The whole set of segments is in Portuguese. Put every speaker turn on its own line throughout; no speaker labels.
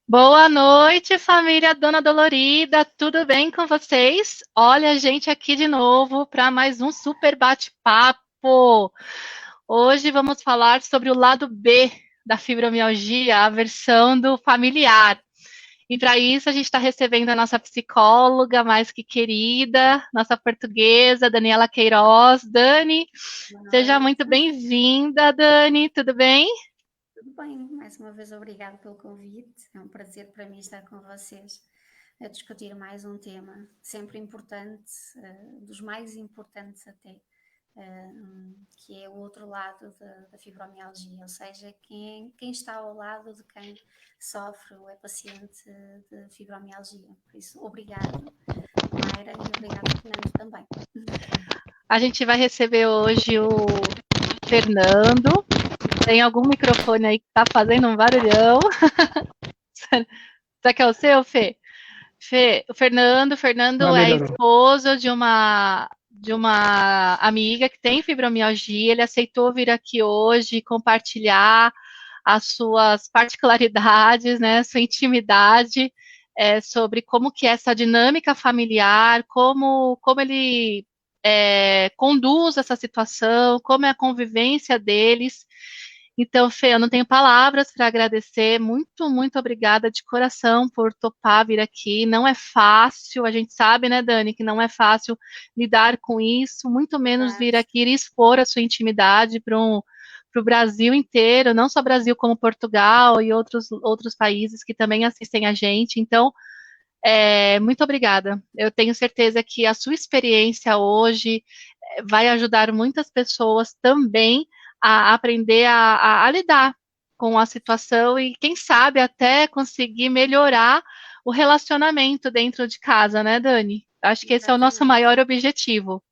Boa noite, família Dona Dolorida, tudo bem com vocês? Olha a gente aqui de novo para mais um super bate-papo. Hoje vamos falar sobre o lado B da fibromialgia, a versão do familiar. E para isso a gente está recebendo a nossa psicóloga mais que querida, nossa portuguesa, Daniela Queiroz. Dani,
Boa
seja
noite,
muito bem-vinda, Dani, tudo bem?
tudo bem? Mais uma vez, obrigado pelo convite. É um prazer para mim estar com vocês a discutir mais um tema sempre importante, dos mais importantes até, que é o outro lado da fibromialgia, ou seja, quem está ao lado de quem sofre ou é paciente de fibromialgia. Por isso, obrigado, Mayra, e obrigado, Fernando, também.
A gente vai receber hoje o Fernando. Tem algum microfone aí que tá fazendo um barulhão. Será que é o seu, Fê? Fê, o Fernando
Ah,
é
melhorou.
esposo de uma amiga que tem fibromialgia. Ele aceitou vir aqui hoje compartilhar as suas particularidades, né, sua intimidade sobre como que é essa dinâmica familiar, como ele conduz essa situação, como é a convivência deles. Então, Fê, eu não tenho palavras para agradecer. Muito, muito obrigada de coração por topar vir aqui. Não é fácil, a gente sabe, né, Dani, que não é fácil lidar com isso, muito menos vir
Verdade.
aqui e expor a sua intimidade para o Brasil inteiro, não só Brasil, como Portugal e outros países que também assistem a gente. Então, muito obrigada. Eu tenho certeza que a sua experiência hoje vai ajudar muitas pessoas também a aprender a lidar com a situação e, quem sabe, até conseguir melhorar o relacionamento dentro de casa, né, Dani? Acho que esse é o nosso
Exatamente.
maior objetivo.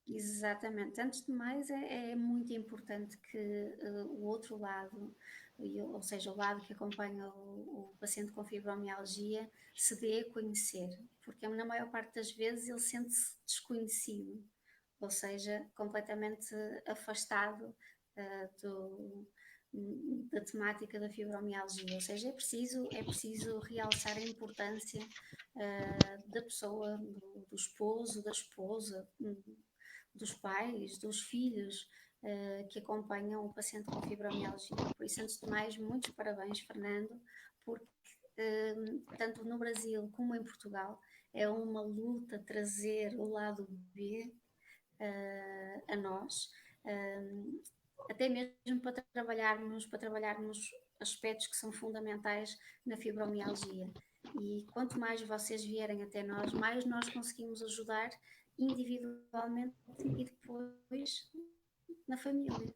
Exatamente. Antes de mais, é muito importante que o outro lado, ou seja, o lado que acompanha o paciente com fibromialgia, se dê a conhecer, porque na maior parte das vezes ele sente-se desconhecido, ou seja, completamente afastado do, da temática da fibromialgia. Ou seja, é preciso realçar a importância da pessoa, do esposo, da esposa, dos pais, dos filhos que acompanham o paciente com fibromialgia. Por isso, antes de mais, muitos parabéns, Fernando, porque tanto no Brasil como em Portugal é uma luta trazer o lado B a nós, até mesmo para trabalharmos aspectos que são fundamentais na fibromialgia. E quanto mais vocês vierem até nós, mais nós conseguimos ajudar individualmente e depois na família.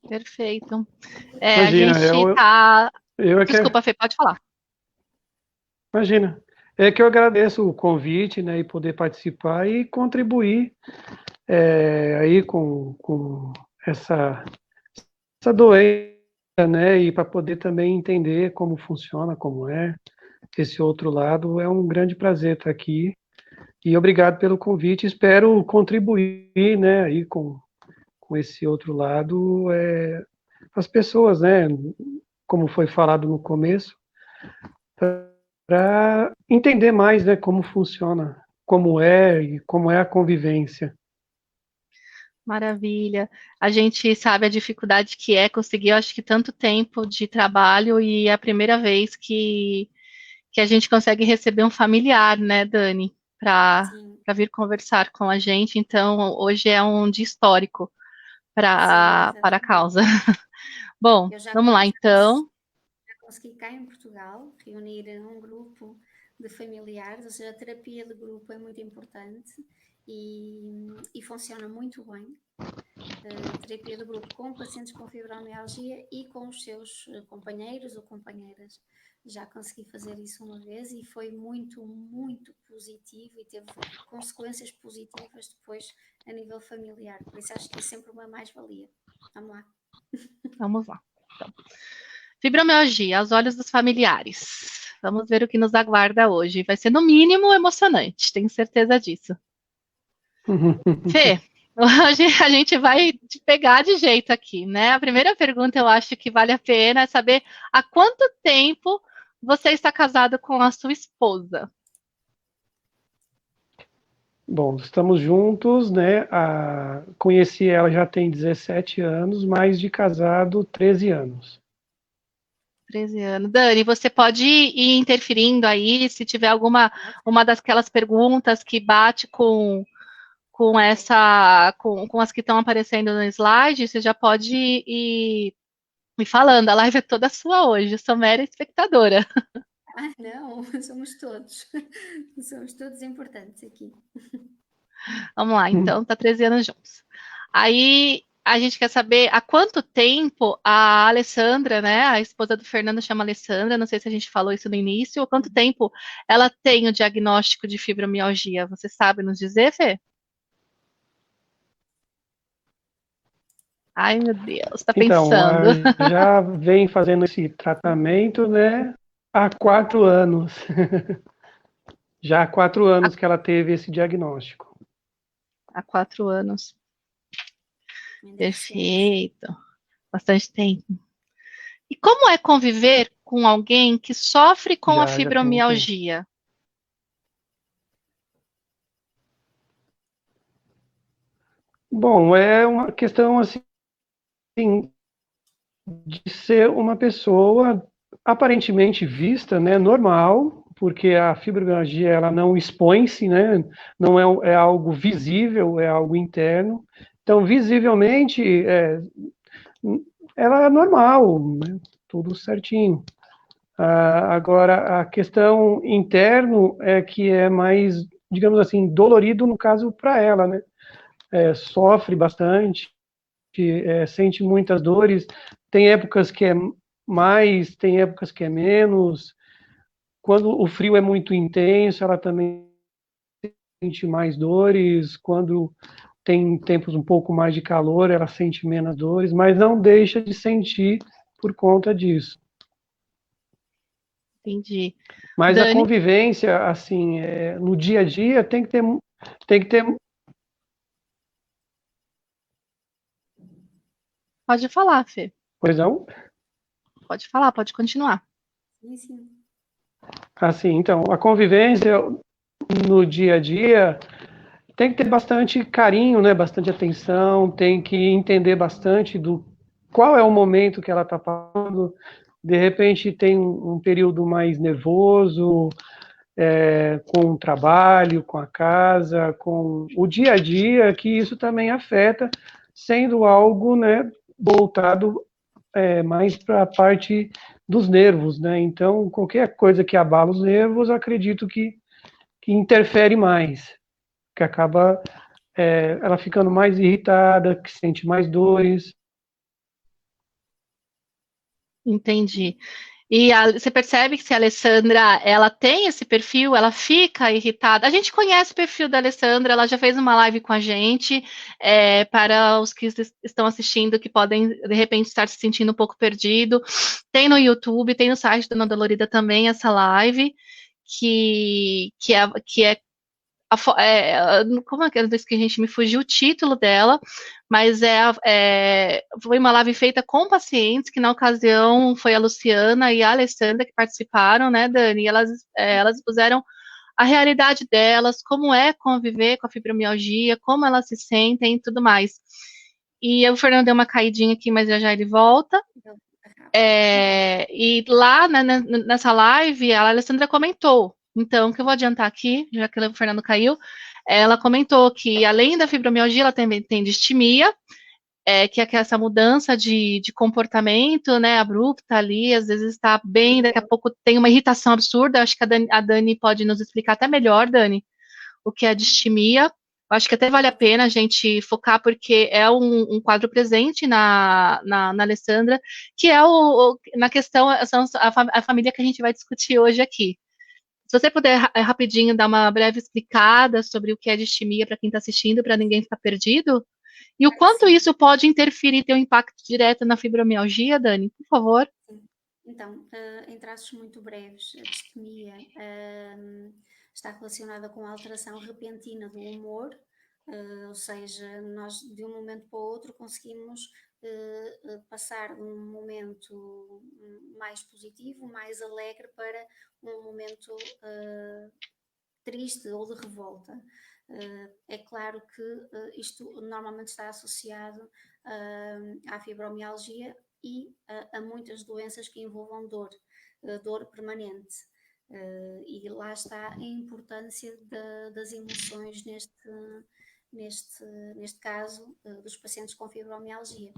Perfeito. A
Imagina,
gente tá.
eu é que,
Desculpa, Fê, pode falar.
imagina, é que eu agradeço o convite, né, e poder participar e contribuir aí com essa, essa doença, né, e para poder também entender como funciona, como é esse outro lado. É um grande prazer estar aqui e obrigado pelo convite. Espero contribuir, né, aí com esse outro lado, as pessoas, né, como foi falado no começo, para entender mais, né, como funciona, como é e como é a convivência.
Maravilha. A gente sabe a dificuldade que é conseguir, eu acho que tanto tempo de trabalho e é a primeira vez que a gente consegue receber um familiar, né, Dani,
Sim,
para vir conversar com a gente. Então, hoje é um dia histórico
sim,
para a
exatamente.
causa. Bom,
Eu
vamos lá então.
já consegui cá em Portugal reunir um grupo de familiares, ou seja, a terapia de grupo é muito importante e funciona muito bem. Terapia de grupo com pacientes com fibromialgia e com os seus companheiros ou companheiras. Já consegui fazer isso uma vez e foi muito, muito positivo e teve consequências positivas depois a nível familiar. Por isso acho que é sempre uma mais-valia. Vamos lá.
Vamos lá. Então, fibromialgia aos olhos dos familiares. Vamos ver o que nos aguarda hoje. Vai ser no mínimo emocionante, tenho certeza disso. Fê, hoje a gente vai te pegar de jeito aqui, né? A primeira pergunta eu acho que vale a pena é saber há quanto tempo você está casado com a sua esposa?
Bom, estamos juntos, né? Conheci ela já tem 17 anos, mas de casado 13 anos.
13 anos. Dani, você pode ir interferindo aí, se tiver alguma uma daquelas perguntas que bate com as que estão aparecendo no slide, você já pode ir me falando. A live é toda sua hoje, eu sou mera espectadora.
Ah, não, somos todos importantes aqui.
Vamos lá, então, tá 13 anos juntos. Aí a gente quer saber há quanto tempo a Alessandra, né, a esposa do Fernando chama Alessandra, não sei se a gente falou isso no início, há quanto tempo ela tem o diagnóstico de fibromialgia? Você sabe nos dizer, Fê? Ai, meu Deus, tá
Então,
pensando.
já vem fazendo esse tratamento, né, há 4 anos. Já há 4 anos que ela teve esse diagnóstico.
Há 4 anos.
Ainda é recente.
Perfeito. Bastante tempo. E como é conviver com alguém que sofre com a
Já tem um tempo.
fibromialgia?
Bom, é uma questão assim de ser uma pessoa aparentemente vista, né, normal, porque a fibromialgia ela não expõe-se, né, não é algo visível, é algo interno. Então, visivelmente, ela é normal, né, tudo certinho. Agora, a questão interno é que é mais, digamos assim, dolorido no caso para ela, né? Sofre bastante, sente muitas dores. Tem épocas que é mais, tem épocas que é menos. Quando o frio é muito intenso, ela também sente mais dores. Quando tem tempos um pouco mais de calor, ela sente menos dores, mas não deixa de sentir por conta disso.
Entendi.
Mas a
Dani,
convivência, assim, no dia a dia tem que ter,
pode falar, Fê.
pois não?
Pode falar, pode continuar.
Sim, sim.
Assim, então, a convivência no dia a dia tem que ter bastante carinho, né? Bastante atenção, tem que entender bastante do qual é o momento que ela está passando. De repente tem um período mais nervoso, com o trabalho, com a casa, com o dia a dia, que isso também afeta, sendo algo, né, voltado mais para a parte dos nervos, né? Então, qualquer coisa que abala os nervos, acredito que interfere mais, que acaba ela ficando mais irritada, que sente mais dores.
Entendi. E você percebe que se a Alessandra, ela tem esse perfil, ela fica irritada. A gente conhece o perfil da Alessandra, ela já fez uma live com a gente, para os que estão assistindo, que podem, de repente, estar se sentindo um pouco perdido. Tem no YouTube, tem no site da Ana Dolorida também essa live, que é como é que eu disse que a gente me fugiu o título dela, mas foi uma live feita com pacientes, que na ocasião foi a Luciana e a Alessandra que participaram, né, Dani? E elas expuseram a realidade delas, como é conviver com a fibromialgia, como elas se sentem e tudo mais. E o Fernando deu uma caidinha aqui, mas já já ele volta.
Então, rápido.
E lá nessa live, a Alessandra comentou. Então, o que eu vou adiantar aqui, já que o Fernando caiu, ela comentou que além da fibromialgia, ela também tem distimia, que é essa mudança de comportamento, né, abrupta ali, às vezes está bem, daqui a pouco tem uma irritação absurda. Acho que a Dani pode nos explicar até melhor, Dani, o que é distimia. Acho que até vale a pena a gente focar, porque é um quadro presente na Alessandra, que é na questão, a família que a gente vai discutir hoje aqui. Se você puder rapidinho dar uma breve explicada sobre o que é distimia para quem está assistindo, para ninguém ficar perdido, e o quanto
Sim,
isso pode interferir e ter um impacto direto na fibromialgia, Dani, por favor.
sim. Então, em traços muito breves, a distemia está relacionada com a alteração repentina do humor, ou seja, nós de um momento para o outro conseguimos passar de um momento mais positivo, mais alegre, para um momento triste ou de revolta. É claro que isto normalmente está associado à fibromialgia e a muitas doenças que envolvam dor permanente. E lá está a importância das emoções neste caso dos pacientes com fibromialgia.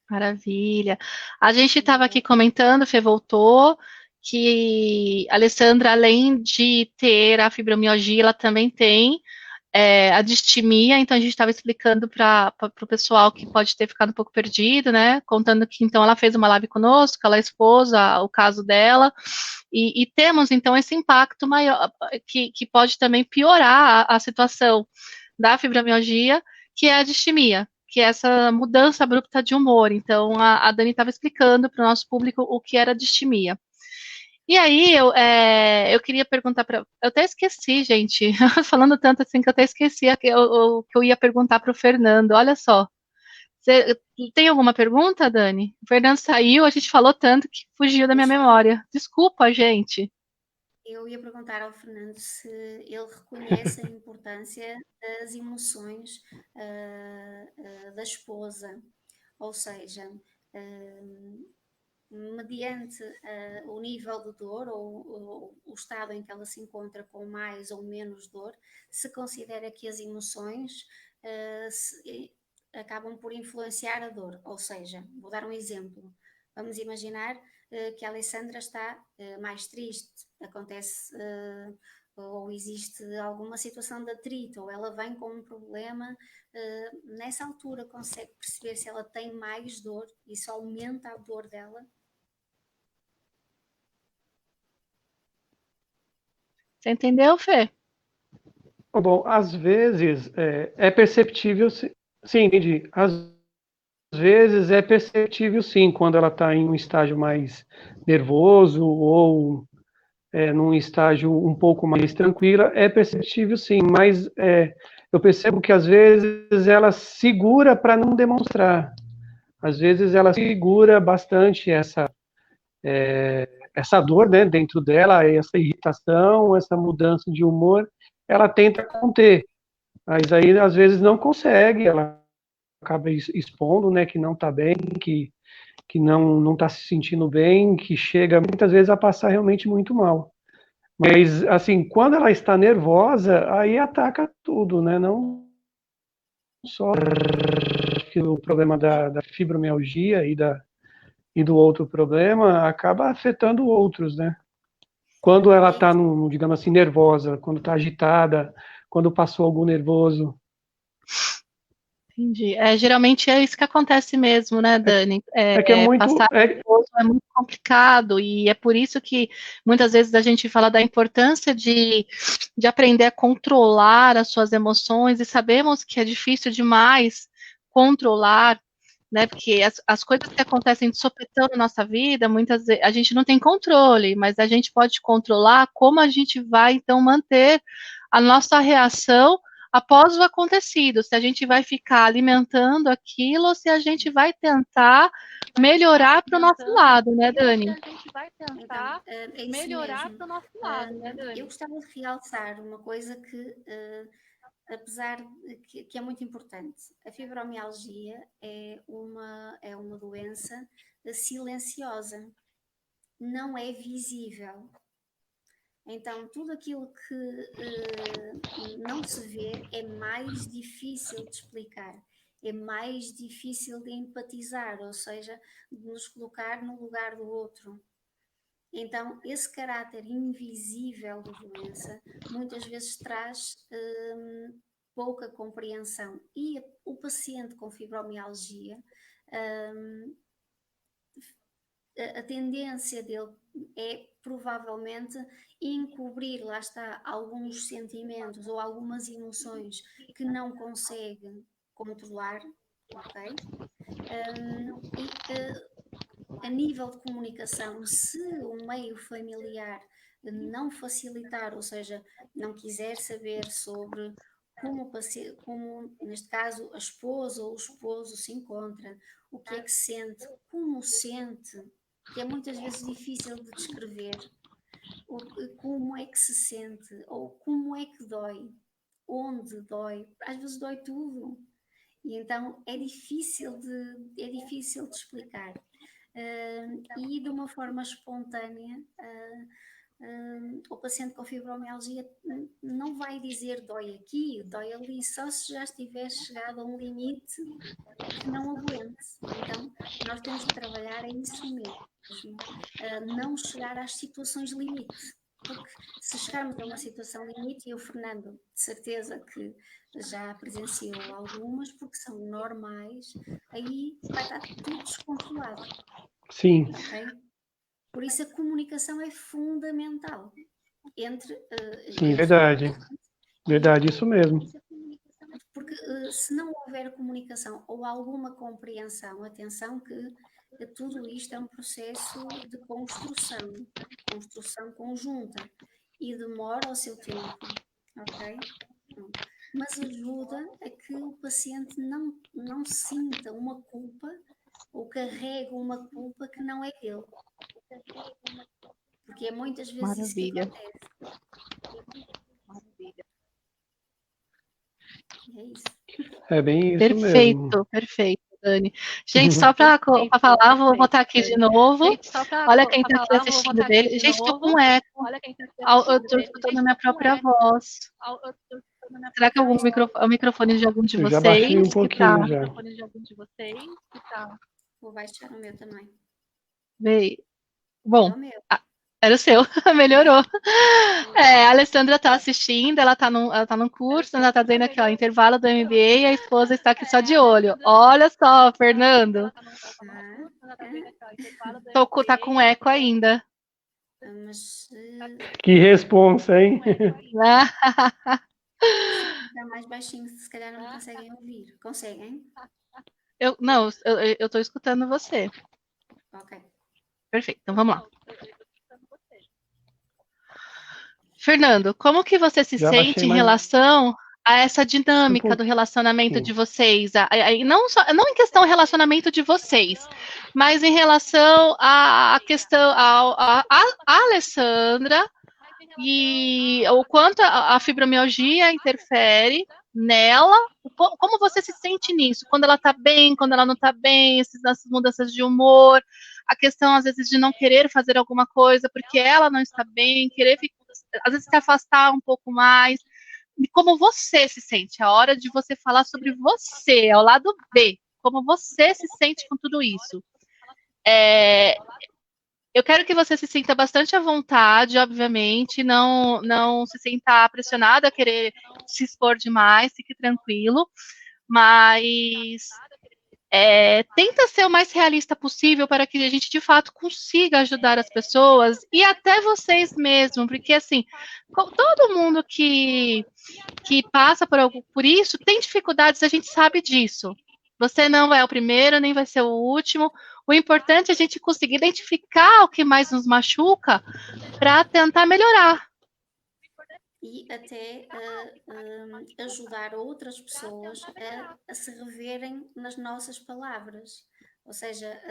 Maravilha. A gente estava aqui comentando, Fê voltou, que a Alessandra, além de ter a fibromialgia, ela também tem a distimia, então a gente estava explicando para o pessoal que pode ter ficado um pouco perdido, né? Contando que então ela fez uma live conosco, ela expôs o caso dela, e temos então esse impacto maior, que pode também piorar a situação da fibromialgia, que é a distimia, que é essa mudança abrupta de humor. Então, a Dani estava explicando para o nosso público o que era distimia. E aí, eu queria perguntar para. Eu até esqueci, gente, falando tanto assim que eu até esqueci que eu ia perguntar para o Fernando. Olha só. Você tem alguma pergunta, Dani? O Fernando saiu, a gente falou tanto que fugiu da minha memória. Desculpa, gente.
Eu ia perguntar ao Fernando se ele reconhece a importância das emoções da esposa, ou seja, mediante o nível de dor ou o estado em que ela se encontra com mais ou menos dor, se considera que as emoções acabam por influenciar a dor. Ou seja, vou dar um exemplo. Vamos imaginar que a Alessandra está mais triste, acontece ou existe alguma situação de atrito, ou ela vem com um problema, nessa altura consegue perceber se ela tem mais dor, isso aumenta a dor dela.
Você entendeu, Fê?
Bom, às vezes é perceptível, sim, entendi. Às vezes é perceptível, sim, quando ela está em um estágio mais nervoso ou num estágio um pouco mais tranquila, é perceptível, sim, mas eu percebo que às vezes ela segura para não demonstrar. Às vezes ela segura bastante essa dor, né, dentro dela, essa irritação, essa mudança de humor, ela tenta conter, mas aí às vezes não consegue, ela acaba expondo, né, que não está bem, que não está se sentindo bem, que chega muitas vezes a passar realmente muito mal. Mas, assim, quando ela está nervosa, aí ataca tudo, né, não só o problema da fibromialgia e do outro problema, acaba afetando outros, né. Quando ela está, digamos assim, nervosa, quando está agitada, quando passou algum nervoso.
Entendi. Geralmente é isso que acontece mesmo, né, Dani?
Que é muito.
Passar nervoso é muito complicado, e é por isso que muitas vezes a gente fala da importância de aprender a controlar as suas emoções, e sabemos que é difícil demais controlar, né? Porque as coisas que acontecem de sopetão na nossa vida, muitas vezes a gente não tem controle, mas a gente pode controlar como a gente vai, então, manter a nossa reação após o acontecido, se a gente vai ficar alimentando aquilo ou se a gente vai tentar melhorar para o nosso lado, né, Dani?
Então, é isso mesmo. Eu gostava de realçar uma coisa que, apesar de que é muito importante, a fibromialgia é uma doença silenciosa, não é visível. Então, tudo aquilo que não se vê é mais difícil de explicar, é mais difícil de empatizar, ou seja, de nos colocar no lugar do outro. Então, esse caráter invisível da doença muitas vezes traz pouca compreensão. E o paciente com fibromialgia, a tendência dele é provavelmente encobrir, lá está, alguns sentimentos ou algumas emoções que não consegue controlar, ok? A nível de comunicação, se o meio familiar não facilitar, ou seja, não quiser saber sobre como neste caso a esposa ou o esposo se encontra, o que é que sente, como sente, que é muitas vezes difícil de descrever, como é que se sente, ou como é que dói, onde dói, às vezes dói tudo, e então é difícil de explicar. E de uma forma espontânea, o paciente com fibromialgia não vai dizer dói aqui, dói ali, só se já estiver chegado a um limite que não aguente. Então, nós temos que trabalhar é isso mesmo, não chegar às situações limite. Porque se chegarmos a uma situação limite, e o Fernando, de certeza que já presenciou algumas, porque são normais, aí vai estar tudo descontrolado.
Sim.
Okay? Por isso a comunicação é fundamental entre...
Sim, verdade. Verdade, isso mesmo.
Porque se não houver comunicação ou alguma compreensão, atenção que tudo isto é um processo de construção conjunta e demora o seu tempo, ok? Mas ajuda a que o paciente não sinta uma culpa ou carregue uma culpa que não é dele. Porque é muitas vezes isso que acontece.
Maravilha.
É isso.
É bem isso
Perfeito,
mesmo.
Perfeito, Dani. Gente, só para falar, vou botar aqui de novo. Olha quem está aqui assistindo dele. Gente, estou com eco. Eu estou na minha própria voz. Será que é o microfone de algum de
Eu
vocês?
já baixei um pouquinho
tá?
já.
Vou baixar o meu também.
Veio. Bom,
o meu.
Era o seu, melhorou. A Alessandra está assistindo, ela está num curso, ela está dizendo aqui, ó, intervalo do MBA e a esposa está aqui só de olho. Olha só, Fernando. Tá com eco ainda.
Mas
Que responsa, hein?
Está mais baixinho, se calhar não conseguem ouvir. Conseguem?
Eu estou escutando você.
Ok.
Perfeito, então vamos lá. Fernando, como que você se sente em relação a essa dinâmica do relacionamento de vocês? Não em questão do relacionamento de vocês, mas em relação à questão a Alessandra e o quanto a fibromialgia interfere nela, como você se sente nisso? Quando ela está bem, quando ela não está bem, essas mudanças de humor, a questão, às vezes, de não querer fazer alguma coisa porque ela não está bem, querer, às vezes, se afastar um pouco mais. E como você se sente? A hora de você falar sobre você, ao lado B, como você se sente com tudo isso. Eu quero que você se sinta bastante à vontade, obviamente, não se sinta pressionada a querer se expor demais, fique tranquilo, mas tenta ser o mais realista possível para que a gente, de fato, consiga ajudar as pessoas e até vocês mesmos, porque, assim, todo mundo que passa por isso tem dificuldades, a gente sabe disso. Você não é o primeiro, nem vai ser o último. O importante é a gente conseguir identificar o que mais nos machuca para tentar melhorar.
E até ajudar outras pessoas a se reverem nas nossas palavras. Ou seja,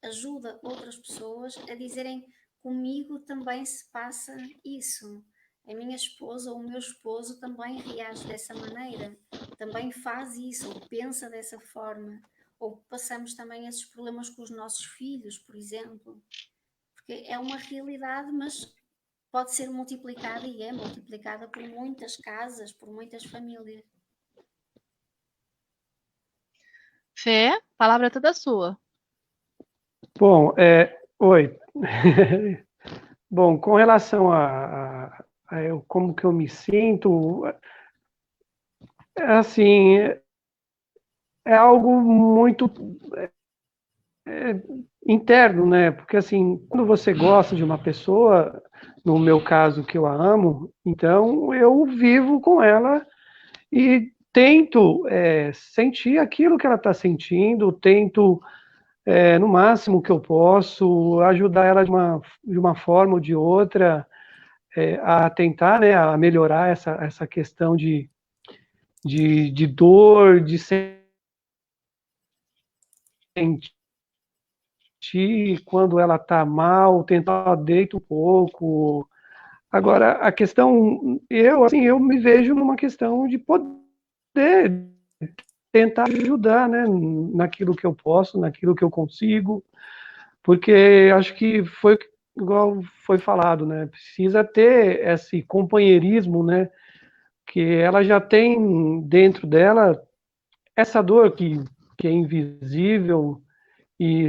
ajuda outras pessoas a dizerem comigo também se passa isso. A minha esposa ou o meu esposo também reage dessa maneira, também faz isso, ou pensa dessa forma, ou passamos também esses problemas com os nossos filhos, por exemplo, porque é uma realidade, mas pode ser multiplicada e é multiplicada por muitas casas, por muitas famílias.
Fê, a palavra é toda sua.
Bom, oi. Bom, com relação a como que eu me sinto, assim, é algo muito interno, né? Porque, assim, quando você gosta de uma pessoa, no meu caso, que eu a amo, então eu vivo com ela e tento sentir aquilo que ela está sentindo, tento, no máximo que eu posso, ajudar ela de uma forma ou de outra, a tentar, né, a melhorar essa questão de de dor, de sentir quando ela está mal, tentar deita um pouco. Agora, a questão, eu me vejo numa questão de poder tentar ajudar, né, naquilo que eu posso, naquilo que eu consigo, porque acho que foi igual foi falado, né, precisa ter esse companheirismo, né, que ela já tem dentro dela essa dor que é invisível, e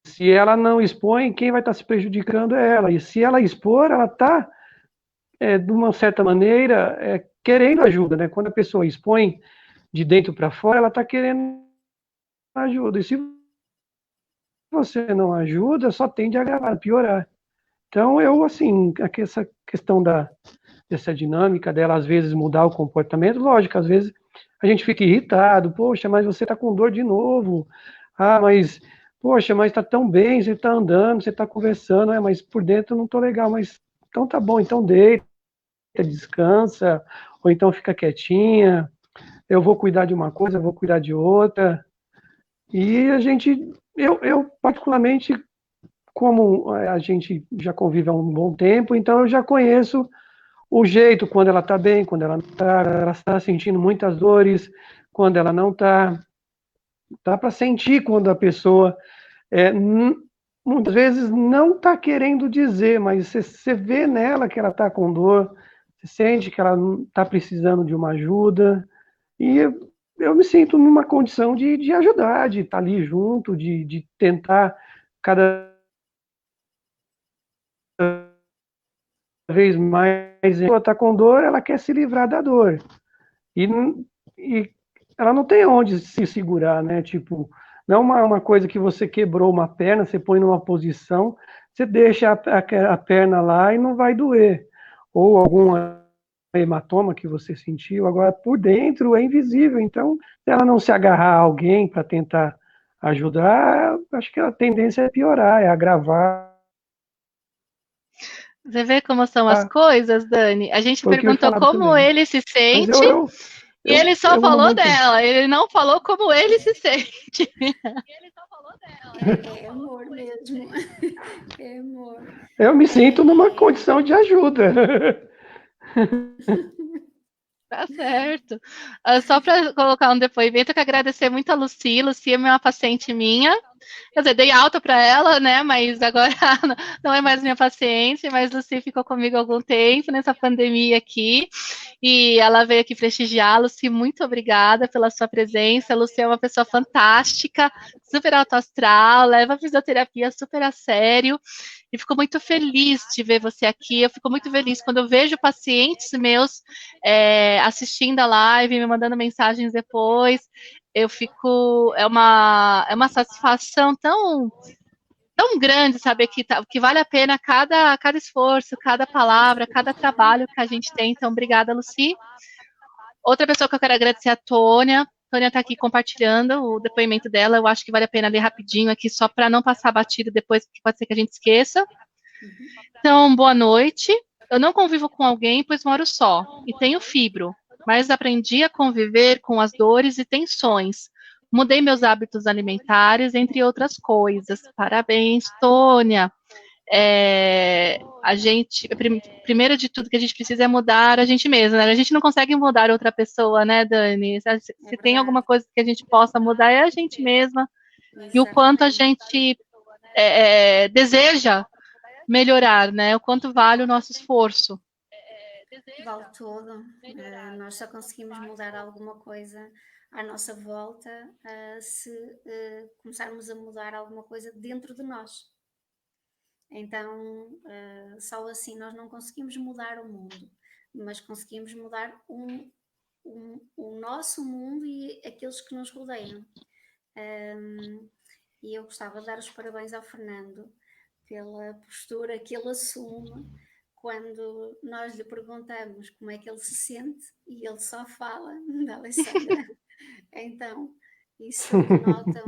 se ela não expõe, quem vai estar se prejudicando é ela, e se ela expor, ela está, de uma certa maneira, querendo ajuda, né, quando a pessoa expõe de dentro para fora, ela está querendo ajuda, e se você não ajuda, só tende a agravar, a piorar. Então, assim, essa questão dessa dinâmica dela, às vezes, mudar o comportamento, lógico, às vezes a gente fica irritado, poxa, mas você está com dor de novo, mas, poxa, mas está tão bem, você está andando, você está conversando, mas por dentro eu não estou legal, mas então tá bom, então deita, descansa, ou então fica quietinha, eu vou cuidar de uma coisa, eu vou cuidar de outra, e eu particularmente, como a gente já convive há um bom tempo, então eu já conheço o jeito quando ela está bem, quando ela está sentindo muitas dores, quando ela não está. Dá para sentir quando a pessoa, muitas vezes, não está querendo dizer, mas você vê nela que ela está com dor, você sente que ela está precisando de uma ajuda, e eu me sinto numa condição de ajudar, de estar ali junto, de tentar cada vez mais. A pessoa está com dor, ela quer se livrar da dor. E, e ela não tem onde se segurar, né? Tipo, não é uma coisa que você quebrou uma perna, você põe numa posição, você deixa a perna lá e não vai doer. Ou algum hematoma que você sentiu, agora por dentro é invisível. Então, se ela não se agarrar a alguém para tentar ajudar, acho que a tendência é piorar, é agravar.
Você vê como são as coisas, Dani? A gente
Foi o que eu
perguntou
falava
como
também.
ele se
Mas
sente e ele só
eu amo
falou
muito.
dela, ele não falou como ele se sente.
É amor mesmo. É amor.
Eu me sinto numa condição de ajuda.
Tá certo. Só para colocar um depoimento, eu quero agradecer muito a Lucy. Lucy é uma paciente minha. Quer dizer, dei alta para ela, né? Mas agora não é mais minha paciente. Mas Lucy ficou comigo há algum tempo nessa pandemia aqui. E ela veio aqui prestigiar. Lucy, muito obrigada pela sua presença. A Lucy é uma pessoa fantástica, super alto astral, leva a fisioterapia super a sério. E fico muito feliz de ver você aqui. Eu fico muito feliz quando eu vejo pacientes meus assistindo a live, me mandando mensagens depois. Eu fico. É uma satisfação tão grande saber que vale a pena cada esforço, cada palavra, cada trabalho que a gente tem. Então, obrigada, Lucy. Outra pessoa que eu quero agradecer é a Tônia. A Tônia está aqui compartilhando o depoimento dela. Eu acho que vale a pena ler rapidinho aqui, só para não passar batido depois, que pode ser que a gente esqueça. Então, boa noite. Eu não convivo com alguém, pois moro só e tenho fibro, mas aprendi a conviver com as dores e tensões. Mudei meus hábitos alimentares, entre outras coisas. Parabéns, Tônia. A gente, primeiro de tudo que a gente precisa é mudar a gente mesma, né? A gente não consegue mudar outra pessoa, né, Dani? Se tem alguma coisa que a gente possa mudar é a gente mesma e o quanto a gente deseja melhorar, né? O quanto vale o nosso esforço.
Vale tudo. Nós só conseguimos mudar alguma coisa à nossa volta se começarmos a mudar alguma coisa dentro de nós. Então, só assim nós não conseguimos mudar o mundo, mas conseguimos mudar o nosso mundo e aqueles que nos rodeiam. E eu gostava de dar os parabéns ao Fernando pela postura que ele assume quando nós lhe perguntamos como é que ele se sente e ele só fala da Alessandra. Então, isso denota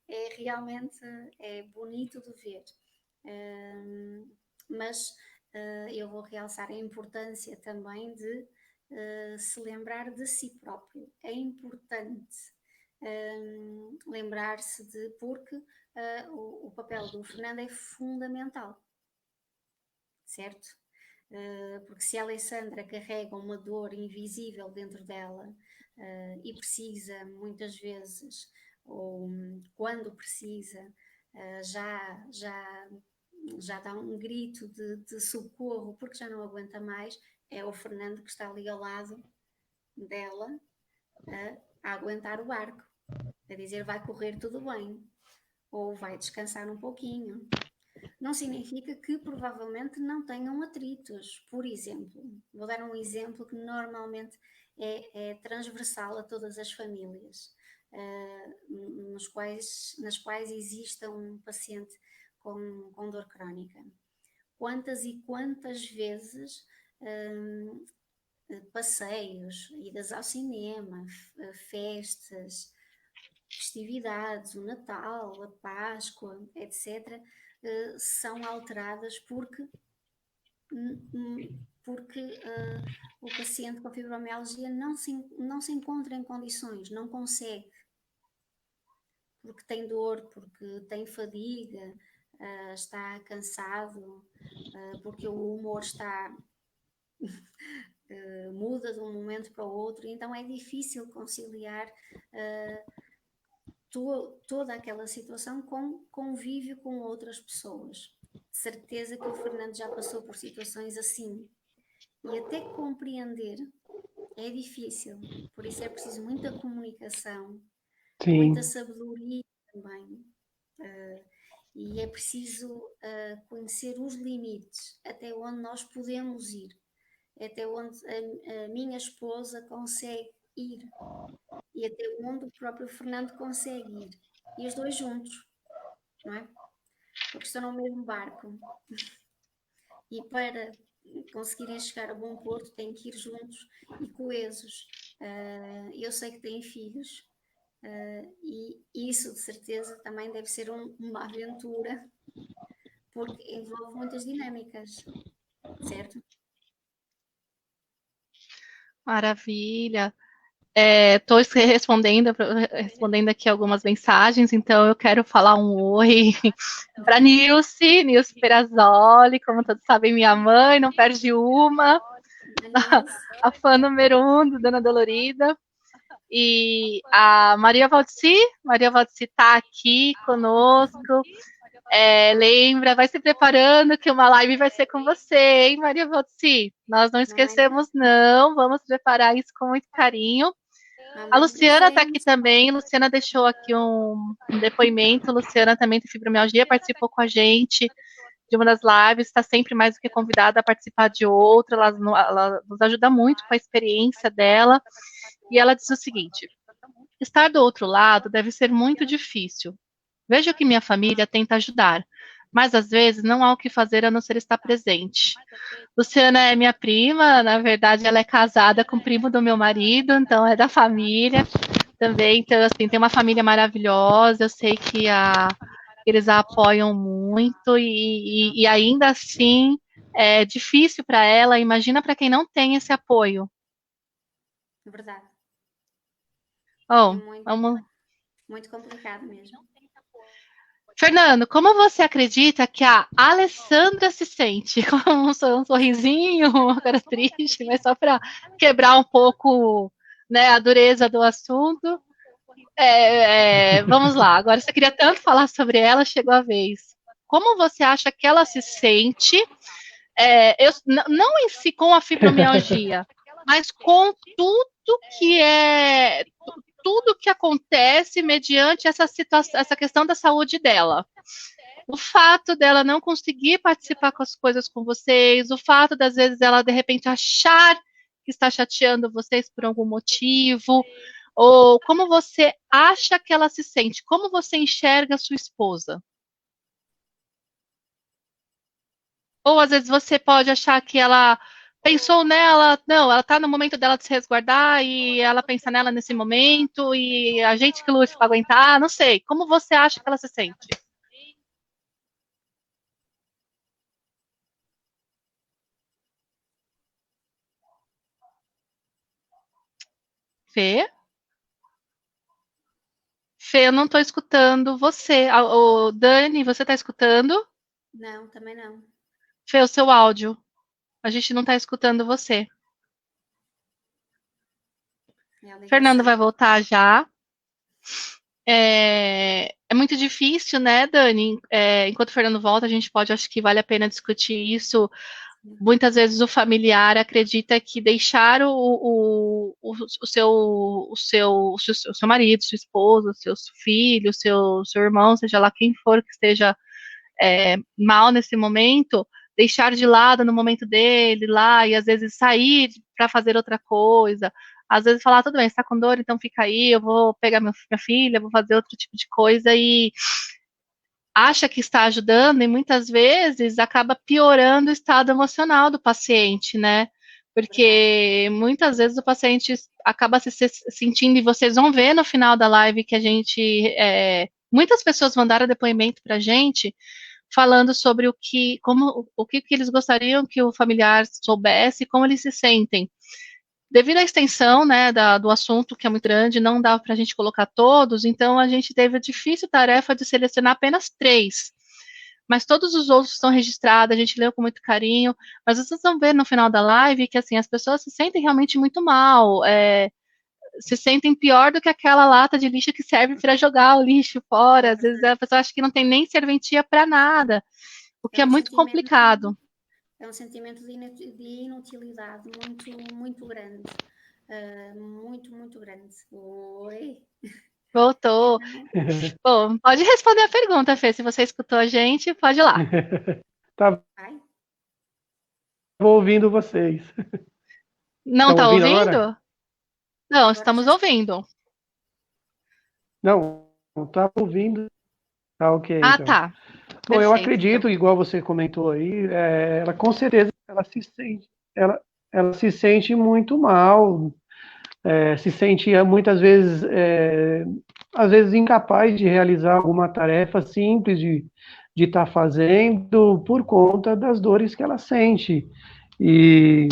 é realmente bonito de ver. Mas eu vou realçar a importância também de se lembrar de si próprio. É importante lembrar-se porque o papel do Fernando é fundamental, certo? Porque se a Alessandra carrega uma dor invisível dentro dela e precisa muitas vezes, ou quando precisa, já dá um grito de socorro porque já não aguenta mais, é o Fernando que está ali ao lado dela a aguentar o barco, a dizer vai correr tudo bem, ou vai descansar um pouquinho. Não significa que provavelmente não tenham atritos. Por exemplo, vou dar um exemplo que normalmente é transversal a todas as famílias, nas quais exista um paciente com dor crónica. Quantas e quantas vezes passeios, idas ao cinema, festas, festividades, o Natal, a Páscoa, etc., são alteradas porque o paciente com fibromialgia não se encontra em condições, não consegue, porque tem dor, porque tem fadiga, está cansado, porque o humor está muda de um momento para o outro, então é difícil conciliar toda aquela situação com convívio com outras pessoas. De certeza que o Fernando já passou por situações assim. E até compreender é difícil. Por isso é preciso muita comunicação,
Sim.
muita sabedoria também. E é preciso conhecer os limites, até onde nós podemos ir, até onde a minha esposa consegue ir e até onde o próprio Fernando consegue ir. E os dois juntos, não é? Porque estão no mesmo barco. E para conseguirem chegar a bom porto têm que ir juntos e coesos. Eu sei que têm filhos e isso de certeza também deve ser uma aventura, porque envolve muitas dinâmicas, certo?
Maravilha. Estou respondendo aqui algumas mensagens, então eu quero falar um oi para Nilce Perazzoli, como todos sabem, minha mãe, não perde uma, a fã número 1 do Dona Dolorida, e a Maria Valdeci está aqui conosco, lembra, vai se preparando que uma live vai ser com você, hein, Maria Valdeci? Nós não esquecemos, não, vamos preparar isso com muito carinho. A Luciana está aqui também. Luciana deixou aqui um depoimento. Luciana também tem fibromialgia, participou com a gente de uma das lives, está sempre mais do que convidada a participar de outra. Ela nos ajuda muito com a experiência dela. E ela diz o seguinte: estar do outro lado deve ser muito difícil. Vejo que minha família tenta ajudar, mas às vezes não há o que fazer a não ser estar presente. Luciana é minha prima, na verdade ela é casada com o primo do meu marido, então é da família também. Então, assim, tem uma família maravilhosa, eu sei que eles a apoiam muito e ainda assim é difícil para ela. Imagina para quem não tem esse apoio.
Verdade.
Oh, vamos...
muito complicado mesmo.
Fernando, como você acredita que a Alessandra se sente? Com um sorrisinho, uma cara triste, mas só para quebrar um pouco, né, a dureza do assunto. Vamos lá, agora você queria tanto falar sobre ela, chegou a vez. Como você acha que ela se sente, não em si com a fibromialgia, mas com tudo que acontece mediante essa situação, essa questão da saúde dela. O fato dela não conseguir participar com as coisas com vocês, o fato das vezes ela de repente achar que está chateando vocês por algum motivo, ou como você acha que ela se sente, como você enxerga a sua esposa? Ou às vezes você pode achar que ela pensou nela, não, ela está no momento dela de se resguardar e ela pensa nela nesse momento e a gente que lute para aguentar, não sei. Como você acha que ela se sente? Fê? Fê, eu não estou escutando você. Dani, você está escutando?
Não, também não.
Fê, o seu áudio. A gente não está escutando você.
É a
Fernando vai
ligação.
voltar já. É muito difícil, né, Dani? Enquanto o Fernando volta, a gente pode, acho que vale a pena discutir isso. Muitas vezes o familiar acredita que deixar o seu marido, sua esposa, seus filhos, seu irmão, seja lá quem for que esteja mal nesse momento, deixar de lado no momento dele lá e às vezes sair para fazer outra coisa. Às vezes falar, tudo bem, você está com dor, então fica aí, eu vou pegar minha filha, vou fazer outro tipo de coisa e acha que está ajudando e muitas vezes acaba piorando o estado emocional do paciente, né?
Verdade.
Porque muitas vezes o paciente acaba se sentindo, e vocês vão ver no final da live que a gente. Muitas pessoas mandaram depoimento para a gente falando sobre o que eles gostariam que o familiar soubesse, como eles se sentem. Devido à extensão, né, do assunto, que é muito grande, não dava para a gente colocar todos, então a gente teve a difícil tarefa de selecionar apenas 3. Mas todos os outros estão registrados, a gente leu com muito carinho, mas vocês vão ver no final da live que assim, as pessoas se sentem realmente muito mal, se sentem pior do que aquela lata de lixo que serve para jogar o lixo
É
fora, às vezes
verdade.
a pessoa acha que não tem nem serventia para nada, o que
É
é
um
muito
sentimento,
complicado.
é um sentimento de inutilidade muito, muito grande. Muito, muito grande. Oi.
Voltou.
Então,
Bom, pode responder a pergunta, Fê. Se você escutou a gente, pode ir lá.
Estava
vai.
ouvindo vocês.
Não
Estão
está
ouvindo agora?
ouvindo? Não,
Agora
estamos
já está.
ouvindo.
Não, não estava ouvindo. Tá ok,
Ah,
então.
tá.
Bom, eu
Perfeito, então.
acredito, igual você comentou aí, ela com certeza ela se sente muito mal, se sente muitas vezes, às vezes incapaz de realizar alguma tarefa simples de estar fazendo por conta das dores que ela sente. E,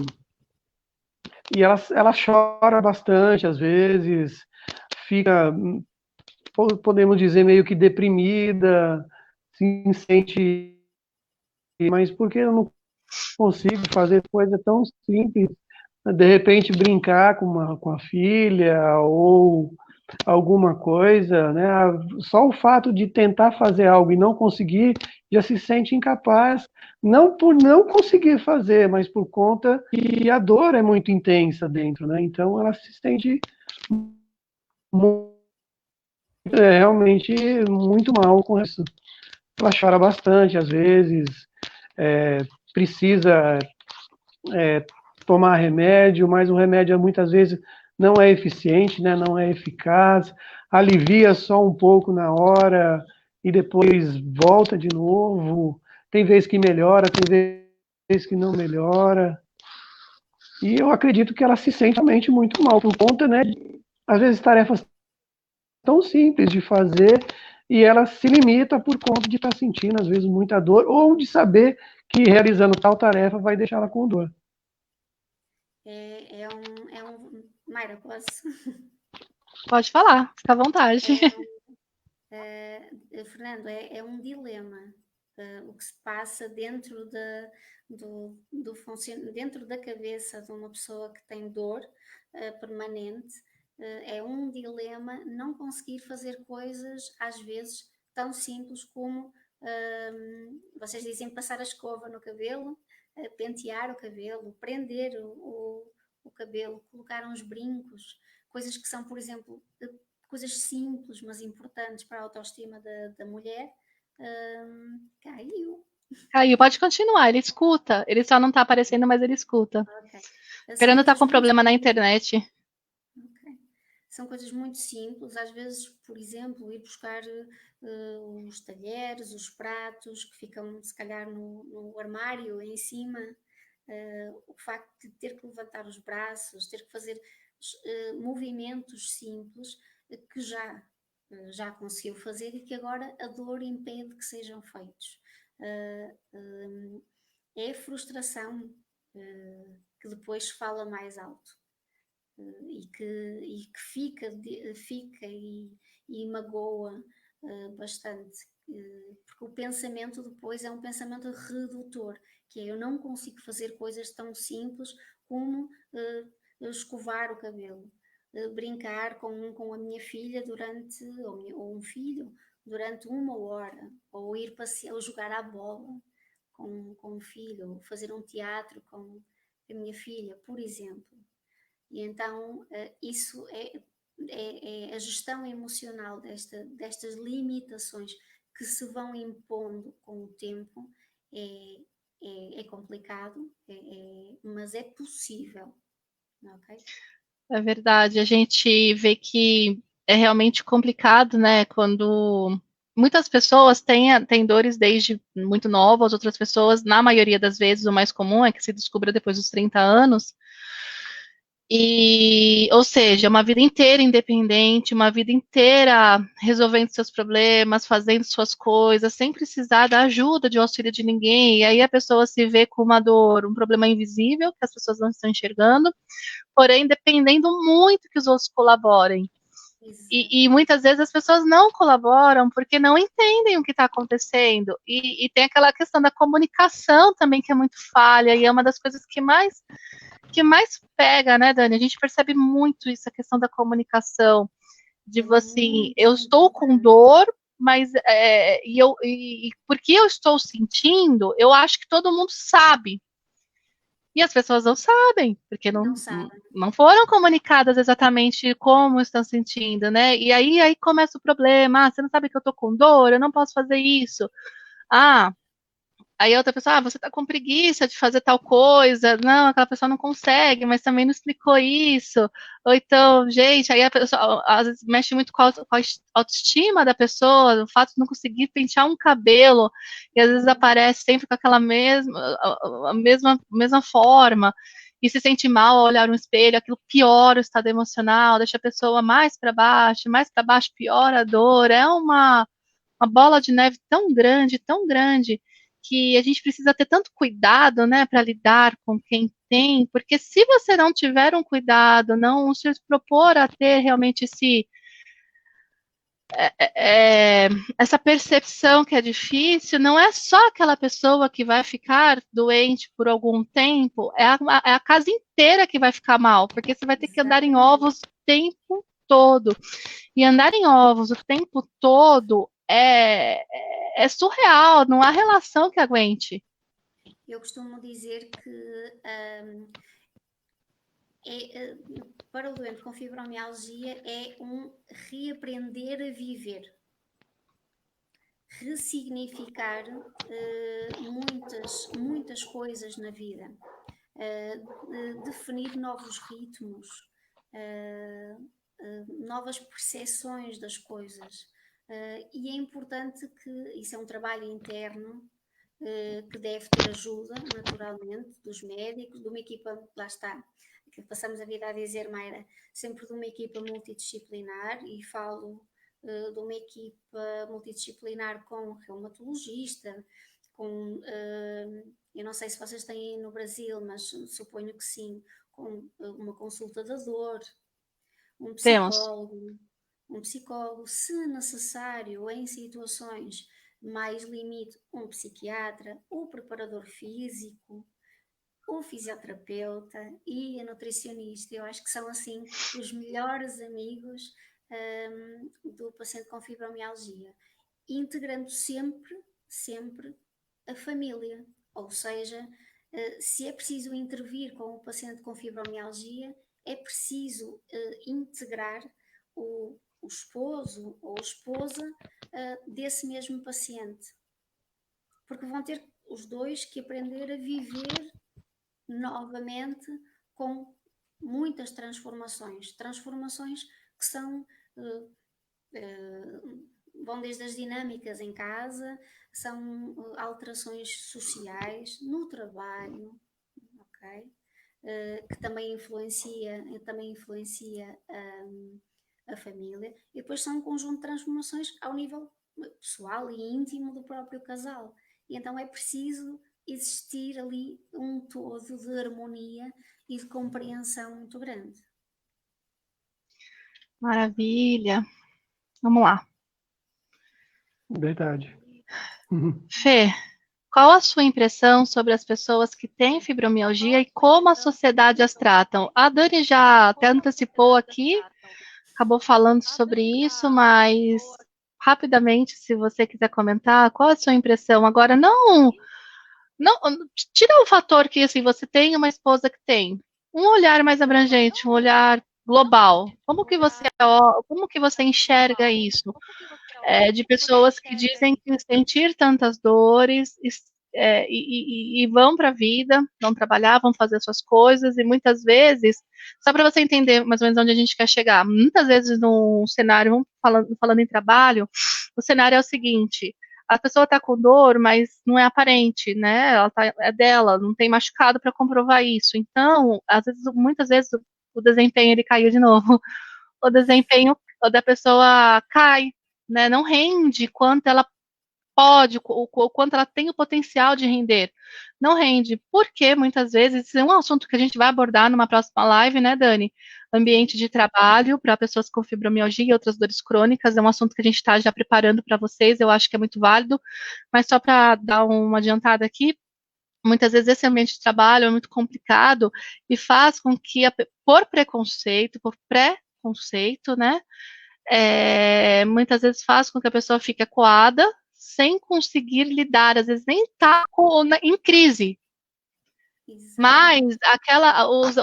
e ela chora bastante, às vezes, fica, podemos dizer, meio que deprimida, se sente, mas por que eu não consigo fazer coisa tão simples, de repente brincar com a filha ou alguma coisa, né? Só o fato de tentar fazer algo e não conseguir, já se sente incapaz, não por não conseguir fazer, mas por conta que a dor é muito intensa dentro, né? Então ela se sente realmente muito mal com isso. Ela chora bastante às vezes, é, precisa tomar remédio, mas o remédio muitas vezes não é eficiente, né? Não é eficaz, alivia só um pouco na hora e depois volta de novo. Tem vezes que melhora, tem vezes que não melhora. E eu acredito que ela se sente realmente muito mal por conta, né? Às vezes tarefas tão simples de fazer e ela se limita por conta de estar sentindo às vezes muita dor ou de saber que realizando tal tarefa vai deixá-la com dor.
Mayra, posso?
Pode falar, fica à vontade.
É, Fernando, é um dilema. O que se passa dentro dentro da cabeça de uma pessoa que tem dor permanente, é um dilema não conseguir fazer coisas, às vezes, tão simples como vocês dizem passar a escova no cabelo, pentear o cabelo, prender o cabelo, colocar uns brincos, coisas que são, por exemplo, coisas simples, mas importantes para a autoestima da mulher. Caiu.
Caiu, pode continuar, ele escuta. Ele só não está aparecendo, mas ele escuta.
Ok. São
Fernando está
coisas
com
muito
problema na
simples.
internet.
Okay. São coisas muito simples, às vezes, por exemplo, ir buscar os talheres, os pratos que ficam, se calhar, no armário em cima, o facto de ter que levantar os braços, ter que fazer movimentos simples que já conseguiu fazer e que agora a dor impede que sejam feitos. É a frustração que depois fala mais alto. e que fica e magoa bastante, porque o pensamento depois é um pensamento redutor, que é eu não consigo fazer coisas tão simples como escovar o cabelo, brincar com a minha filha ou um filho durante 1 hora, ou ir passear, ou jogar à bola com o filho, ou fazer um teatro com a minha filha, por exemplo. E então isso é a gestão emocional destas limitações que se vão impondo com o tempo. É complicado, mas é possível, ok?
É verdade, a gente vê que é realmente complicado, né? Quando muitas pessoas têm dores desde muito novas, outras pessoas, na maioria das vezes, o mais comum é que se descubra depois dos 30 anos. E, ou seja, uma vida inteira independente, uma vida inteira resolvendo seus problemas, fazendo suas coisas, sem precisar da ajuda, de auxílio de ninguém. E aí a pessoa se vê com uma dor, um problema invisível, que as pessoas não estão enxergando, porém dependendo muito que os outros colaborem. E muitas vezes as pessoas não colaboram porque não entendem o que está acontecendo. E tem aquela questão da comunicação também que é muito falha, e é uma das coisas que mais pega, né, Dani? A gente percebe muito isso, a questão da comunicação, de assim, eu estou com dor, mas porque eu estou sentindo, eu acho que todo mundo sabe. E as pessoas não sabem, porque não foram comunicadas exatamente como estão sentindo, né? E aí começa o problema. Ah, você não sabe que eu tô com dor, eu não posso fazer isso. Ah, aí a outra pessoa, você tá com preguiça de fazer tal coisa. Não, aquela pessoa não consegue, mas também não explicou isso. Ou então, gente, aí a pessoa às vezes mexe muito com a autoestima da pessoa, o fato de não conseguir pentear um cabelo, e às vezes aparece sempre com aquela mesma forma, e se sente mal ao olhar no espelho, aquilo piora o estado emocional, deixa a pessoa mais para baixo piora a dor. É uma bola de neve tão grande, que a gente precisa ter tanto cuidado, né, para lidar com quem tem, porque se você não tiver um cuidado, não se propor a ter realmente essa percepção que é difícil, não é só aquela pessoa que vai ficar doente por algum tempo, é a casa inteira que vai ficar mal, porque você vai ter que andar em ovos o tempo todo. E andar em ovos o tempo todo é surreal, não há relação que aguente.
Eu costumo dizer que para o doente com fibromialgia é um reaprender a viver, ressignificar muitas coisas na vida, definir novos ritmos, novas percepções das coisas. E é importante que isso é um trabalho interno que deve ter ajuda, naturalmente, dos médicos, de uma equipa, lá está, que passamos a vida a dizer, Mayra, sempre de uma equipa multidisciplinar, e falo de uma equipa multidisciplinar com reumatologista, com, eu não sei se vocês têm no Brasil, mas suponho que sim, com uma consulta da dor, um
Temos.
psicólogo, se necessário, em situações mais limite, um psiquiatra, o preparador físico, o fisioterapeuta e a nutricionista. Eu acho que são assim os melhores amigos do paciente com fibromialgia, integrando sempre a família, ou seja, se é preciso intervir com o paciente com fibromialgia, é preciso integrar o esposo ou a esposa desse mesmo paciente, porque vão ter os dois que aprender a viver novamente com muitas transformações que são vão desde as dinâmicas em casa, são alterações sociais no trabalho, ok? Que também influencia a família, e depois são um conjunto de transformações ao nível pessoal e íntimo do próprio casal. E então é preciso existir ali um todo de harmonia e de compreensão muito grande.
Maravilha. Vamos lá.
Verdade.
Fê, qual a sua impressão sobre as pessoas que têm fibromialgia e como a sociedade as tratam? A Dani já até antecipou aqui, acabou falando sobre isso, mas rapidamente, se você quiser comentar, qual a sua impressão? Agora, não, tira o fator que assim, você tem uma esposa que tem um olhar mais abrangente, um olhar global. Como que você enxerga isso? De pessoas que dizem que sentir tantas dores e vão para a vida, vão trabalhar, vão fazer suas coisas, e muitas vezes, só para você entender mais ou menos onde a gente quer chegar, muitas vezes no cenário, falando em trabalho, o cenário é o seguinte: a pessoa está com dor, mas não é aparente, né? É dela, não tem machucado para comprovar isso. Então, muitas vezes o desempenho ele caiu de novo. O desempenho da pessoa cai, né? Não rende quanto ela pode, o quanto ela tem o potencial de render. Não rende, porque muitas vezes, isso é um assunto que a gente vai abordar numa próxima live, né, Dani? Ambiente de trabalho para pessoas com fibromialgia e outras dores crônicas, é um assunto que a gente está já preparando para vocês, eu acho que é muito válido, mas só para dar uma adiantada aqui, muitas vezes esse ambiente de trabalho é muito complicado e faz com que, por preconceito, por pré-conceito, né, muitas vezes faz com que a pessoa fique acuada, sem conseguir lidar, às vezes nem está em crise. Mas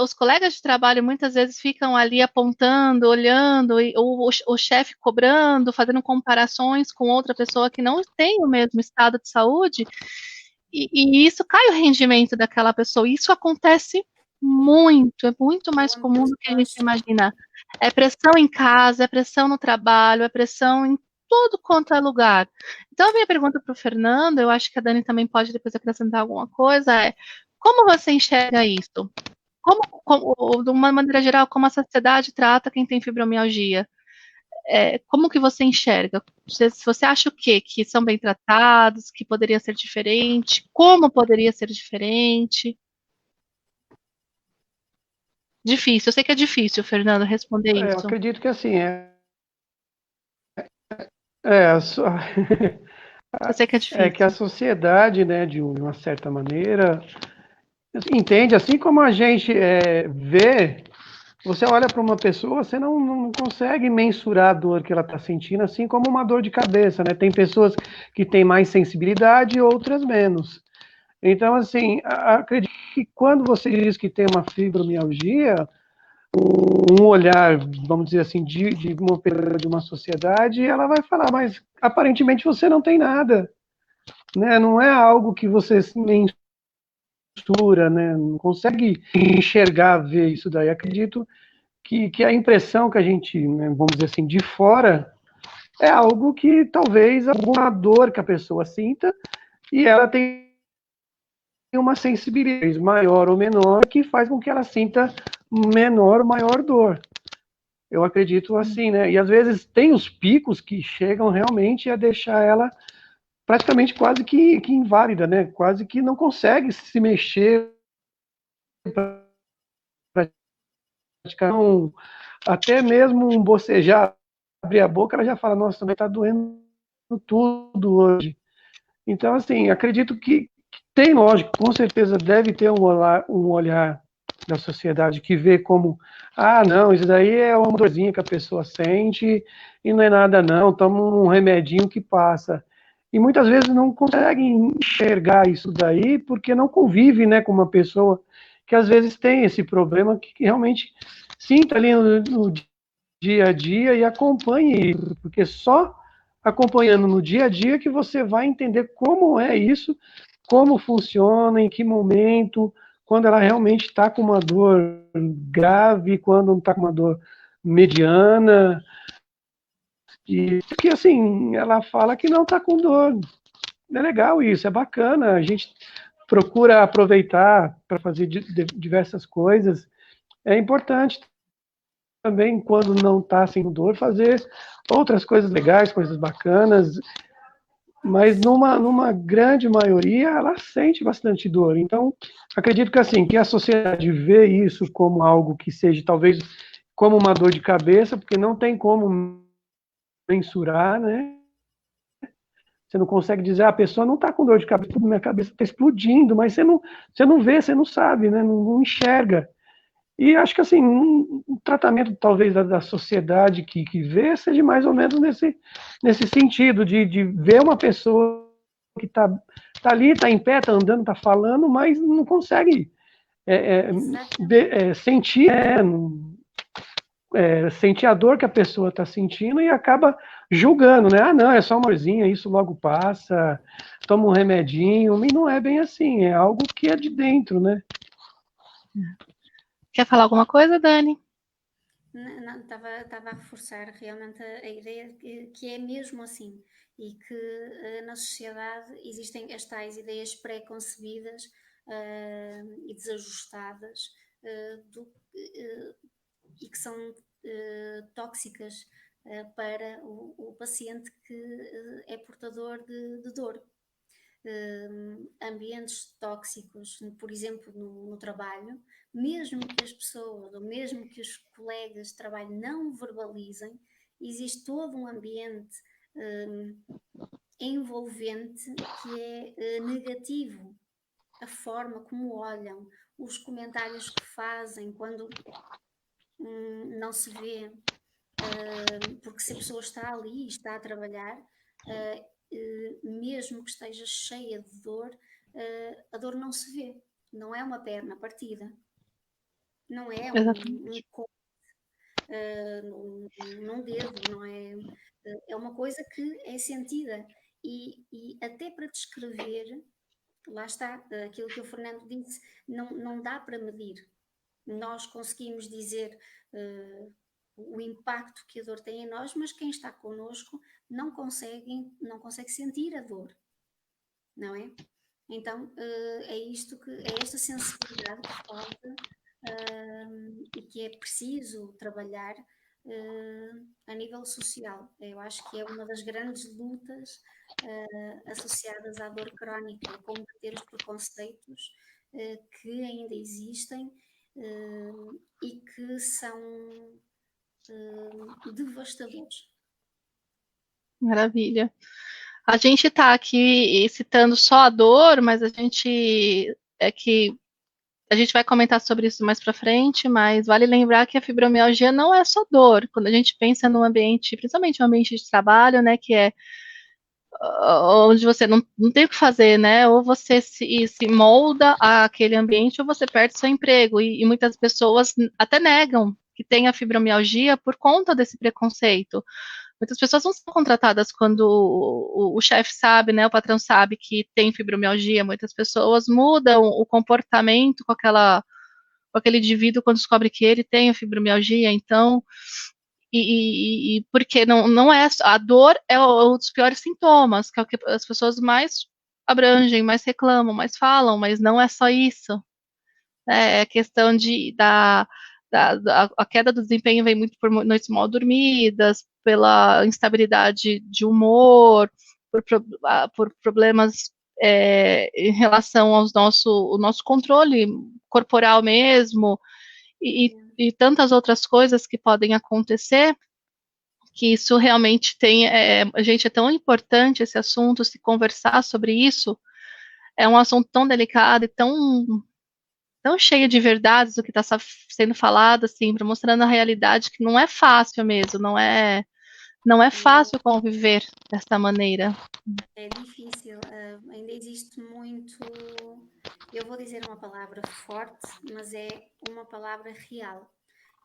os colegas de trabalho muitas vezes ficam ali apontando, olhando, o chefe cobrando, fazendo comparações com outra pessoa que não tem o mesmo estado de saúde, e isso cai o rendimento daquela pessoa. Isso acontece muito, é muito mais comum do que a gente imagina. É pressão em casa, é pressão no trabalho, é pressão em tudo quanto é lugar. Então, a minha pergunta para o Fernando, eu acho que a Dani também pode depois acrescentar alguma coisa, é como você enxerga isso? De uma maneira geral, como a sociedade trata quem tem fibromialgia? Como que você enxerga? Você acha o quê? Que são bem tratados, que poderia ser diferente? Como poderia ser diferente? Difícil, eu sei que é difícil, Fernando, responder
Eu
isso.
acredito que assim, é,
Eu sei que é
é que a
difícil.
sociedade, né, de uma certa maneira, entende, assim como a gente vê, você olha para uma pessoa, você não consegue mensurar a dor que ela está sentindo, assim como uma dor de cabeça, né? Tem pessoas que têm mais sensibilidade e outras menos. Então, assim, acredito que quando você diz que tem uma fibromialgia, um olhar, vamos dizer assim, de uma sociedade, ela vai falar, mas aparentemente você não tem nada, né? Não é algo que você mensura, né? Não consegue enxergar, ver isso daí. Acredito que a impressão que a gente, né, vamos dizer assim, de fora, é algo que talvez alguma dor que a pessoa sinta e ela tem uma sensibilidade maior ou menor que faz com que ela sinta menor ou maior dor. Eu acredito assim, né? E às vezes tem os picos que chegam realmente a deixar ela praticamente quase que inválida, né? Quase que não consegue se mexer, até mesmo um bocejar, abrir a boca, ela já fala, nossa, também está doendo tudo hoje. Então, assim, acredito que tem, lógico, com certeza deve ter um olhar da sociedade que vê como, não, isso daí é uma dorzinha que a pessoa sente e não é nada não, toma um remedinho que passa. E muitas vezes não conseguem enxergar isso daí porque não convive, né, com uma pessoa que às vezes tem esse problema que realmente sinta ali no dia a dia e acompanhe isso, porque só acompanhando no dia a dia que você vai entender como é isso, como funciona, em que momento, quando ela realmente está com uma dor grave, quando não está com uma dor mediana, e que assim, ela fala que não está com dor. É legal isso, é bacana, a gente procura aproveitar para fazer diversas coisas, é importante também, quando não está sem dor, fazer outras coisas legais, coisas bacanas, mas numa grande maioria ela sente bastante dor. Então, acredito que assim, que a sociedade vê isso como algo que seja talvez como uma dor de cabeça, porque não tem como mensurar, né? Você não consegue dizer, a pessoa não está com dor de cabeça, minha cabeça está explodindo, mas você não vê, você não sabe, né? Não enxerga. E acho que assim, um tratamento talvez da sociedade que vê seja mais ou menos nesse sentido, de ver uma pessoa que está ali, está em pé, está andando, está falando, mas não consegue sentir, sentir a dor que a pessoa está sentindo e acaba julgando, né? Ah, não, é só uma dorzinha, isso logo passa, toma um remedinho, e não é bem assim, é algo que é de dentro, né?
Quer falar alguma coisa, Dani?
Não, estava a reforçar realmente a ideia que é mesmo assim e que na sociedade existem as tais ideias pré-concebidas e desajustadas e que são tóxicas para o paciente que é portador de dor. Ambientes tóxicos, por exemplo, no trabalho, mesmo que as pessoas, ou mesmo que os colegas de trabalho não verbalizem, existe todo um ambiente envolvente que é negativo. A forma como olham, os comentários que fazem quando não se vê, porque se a pessoa está ali e está a trabalhar, mesmo que esteja cheia de dor, a dor não se vê, não é uma perna partida, não é um corte num dedo, não é? É uma coisa que é sentida e até para descrever, lá está, aquilo que o Fernando disse, não dá para medir. Nós conseguimos dizer o impacto que a dor tem em nós, mas quem está connosco não consegue sentir a dor, não é? Então é esta sensibilidade que falta e que é preciso trabalhar a nível social. Eu acho que é uma das grandes lutas associadas à dor crónica, combater os preconceitos que ainda existem e que são devastadores.
Maravilha. A gente está aqui citando só a dor, mas a gente vai comentar sobre isso mais para frente, mas vale lembrar que a fibromialgia não é só dor. Quando a gente pensa num ambiente, principalmente um ambiente de trabalho, né, que é onde você não tem o que fazer, né? Ou você se molda àquele ambiente ou você perde seu emprego. E muitas pessoas até negam que tem a fibromialgia por conta desse preconceito. Muitas pessoas não são contratadas quando o chefe sabe, né, o patrão sabe que tem fibromialgia. Muitas pessoas mudam o comportamento com aquele indivíduo quando descobre que ele tem a fibromialgia. Então, porque não é a dor é um dos piores sintomas, que é o que as pessoas mais abrangem, mais reclamam, mais falam, mas não é só isso. É questão a queda do desempenho vem muito por noites mal dormidas, pela instabilidade de humor, por problemas em relação ao o nosso controle corporal mesmo, e tantas outras coisas que podem acontecer, que isso realmente gente, é tão importante esse assunto, se conversar sobre isso, é um assunto tão delicado e tão cheio de verdades o que está sendo falado, assim, mostrando a realidade que não é fácil mesmo, não é fácil conviver desta maneira.
É difícil, ainda existe muito, eu vou dizer uma palavra forte, mas é uma palavra real.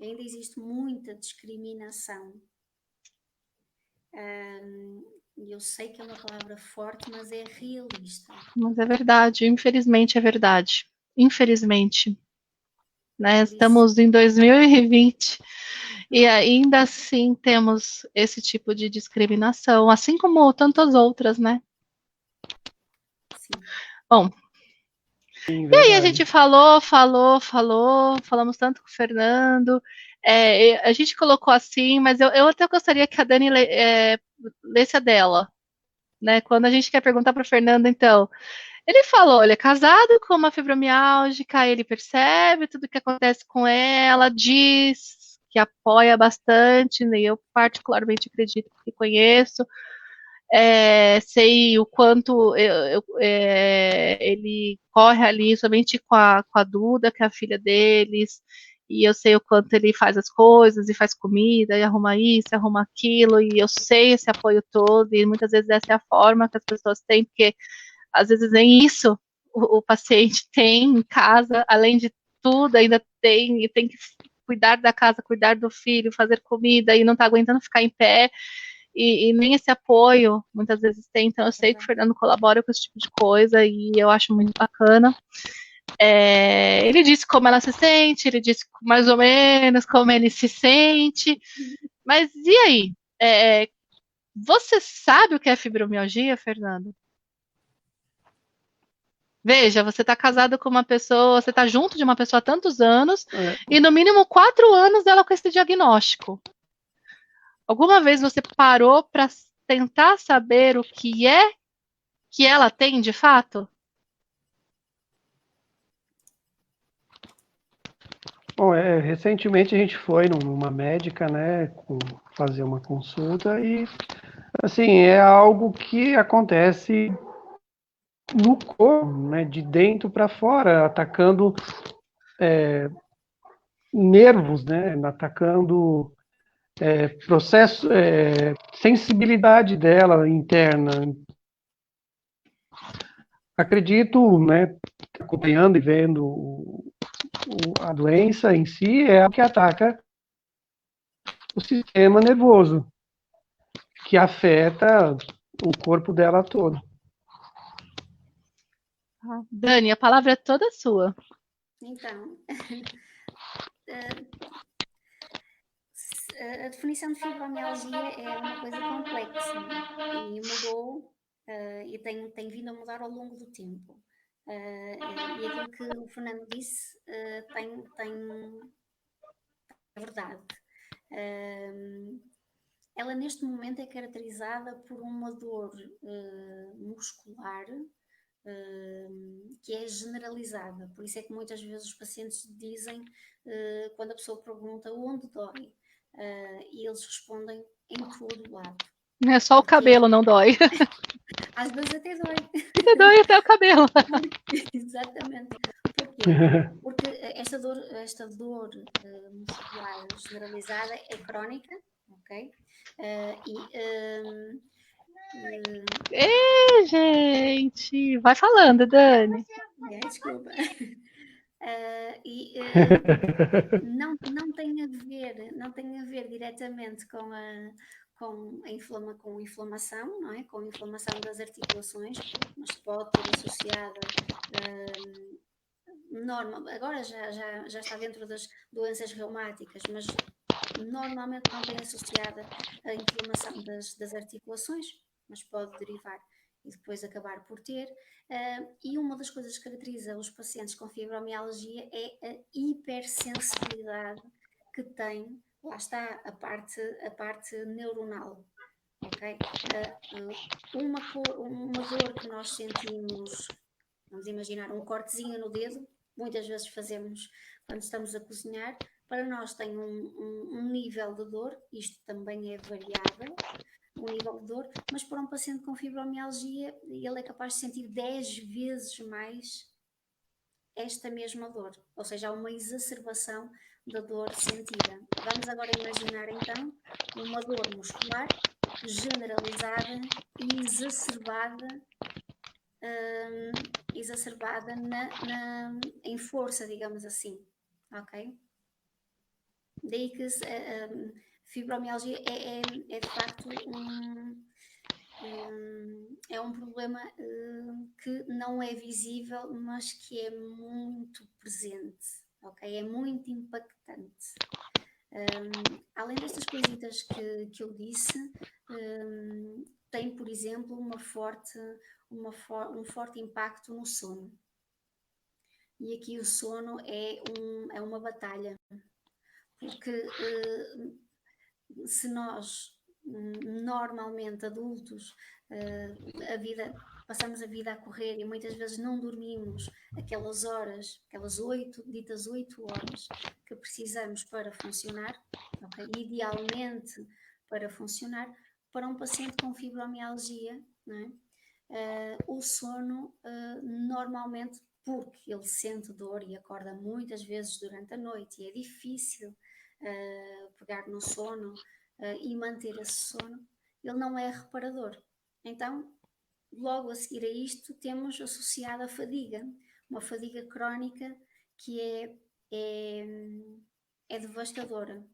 Ainda existe muita discriminação. Eu sei que é uma palavra forte, mas é realista.
Mas é verdade, infelizmente é verdade. Infelizmente. Né? Estamos em 2020 e ainda assim temos esse tipo de discriminação, assim como tantas outras, né?
Sim.
Bom, sim, e aí a gente falamos tanto com o Fernando, a gente colocou assim, mas eu até gostaria que a Dani lesse a dela, né? Quando a gente quer perguntar para o Fernando, então, ele falou, ele é casado com uma fibromialgica, ele percebe tudo que acontece com ela, diz que apoia bastante, né? Eu particularmente acredito que conheço. Sei o quanto ele corre ali somente com a Duda, que é a filha deles, e eu sei o quanto ele faz as coisas, e faz comida, e arruma isso, e arruma aquilo, e eu sei esse apoio todo, e muitas vezes essa é a forma que as pessoas têm, porque às vezes nem isso o paciente tem em casa, além de tudo, ainda tem, e tem que cuidar da casa, cuidar do filho, fazer comida, e não está aguentando ficar em pé, e nem esse apoio muitas vezes tem, então eu sei que o Fernando colabora com esse tipo de coisa e eu acho muito bacana. Ele disse como ela se sente, ele disse mais ou menos como ele se sente, mas e aí? Você sabe o que é fibromialgia, Fernando? Veja, você está casado com uma pessoa, você está junto de uma pessoa há tantos anos, e no mínimo 4 anos dela com esse diagnóstico. Alguma vez você parou para tentar saber o que é que ela tem de fato?
Bom, recentemente a gente foi numa médica, né, fazer uma consulta e, assim, é algo que acontece no corpo, né, de dentro para fora, atacando nervos, né, atacando processo, sensibilidade dela interna. Acredito, né, acompanhando e vendo a doença em si, é o que ataca o sistema nervoso, que afeta o corpo dela todo.
Dani, a palavra é toda sua.
Então, a definição de fibromialgia é uma coisa complexa e mudou e tem vindo a mudar ao longo do tempo. E aquilo que o Fernando disse é verdade. Ela neste momento é caracterizada por uma dor muscular que é generalizada. Por isso é que muitas vezes os pacientes dizem, quando a pessoa pergunta onde dói, e eles respondem em todo lado.
É só o cabelo, não dói.
Às vezes até dói.
Até dói até o cabelo.
Exatamente. Porquê? Porque esta dor muscular generalizada é crónica, ok?
Gente, vai falando, Dani.
Desculpa. Não tem a ver diretamente com inflamação, não é? Com a inflamação das articulações, mas pode ter associada agora já está dentro das doenças reumáticas, mas normalmente não tem associada a inflamação das articulações, mas pode derivar e depois acabar por ter. E uma das coisas que caracteriza os pacientes com fibromialgia é a hipersensibilidade que tem, lá está a parte neuronal, ok? Uma dor que nós sentimos, vamos imaginar um cortezinho no dedo, muitas vezes fazemos quando estamos a cozinhar, para nós tem um nível de dor, isto também é variável, o nível de dor, mas para um paciente com fibromialgia, ele é capaz de sentir 10 vezes mais esta mesma dor, ou seja, há uma exacerbação da dor sentida. Vamos agora imaginar então uma dor muscular generalizada e exacerbada em força, digamos assim, ok? Daí que fibromialgia é de facto é um problema que não é visível, mas que é muito presente, ok? É muito impactante. Além destas coisitas que eu disse, tem, por exemplo, um forte impacto no sono. E aqui o sono é uma batalha, porque se nós normalmente adultos, passamos a vida a correr e muitas vezes não dormimos aquelas horas, aquelas 8 horas que precisamos para funcionar, okay? Idealmente para funcionar, para um paciente com fibromialgia, não é? O sono normalmente, porque ele sente dor e acorda muitas vezes durante a noite e é difícil pegar no sono e manter esse sono, ele não é reparador. Então, logo a seguir a isto, temos associada a fadiga, uma fadiga crónica que é devastadora.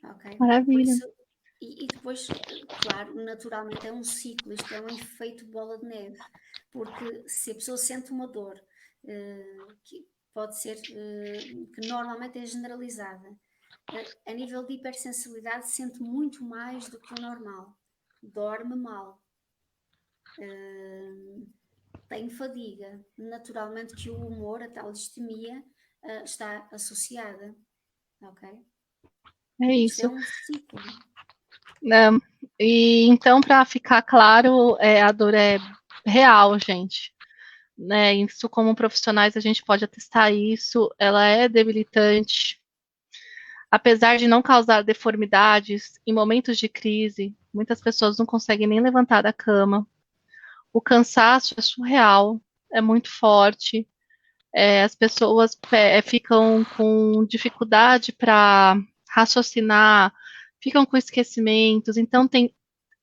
Ok?
Maravilha.
Por isso, e depois, claro, naturalmente é um ciclo, isto é um efeito bola de neve, porque se a pessoa sente uma dor, que pode ser, que normalmente é generalizada, a nível de hipersensibilidade sente muito mais do que o normal, dorme mal, tem fadiga, naturalmente que o humor, a tal distemia, está associada, ok?
É
Isto é
isso.
um ciclo.
E então, para ficar claro, a dor é real, gente. Né? Isso, como profissionais, a gente pode atestar isso. Ela é debilitante. Apesar de não causar deformidades, em momentos de crise, muitas pessoas não conseguem nem levantar da cama. O cansaço é surreal, é muito forte. As pessoas ficam com dificuldade para raciocinar, ficam com esquecimentos. Então, tem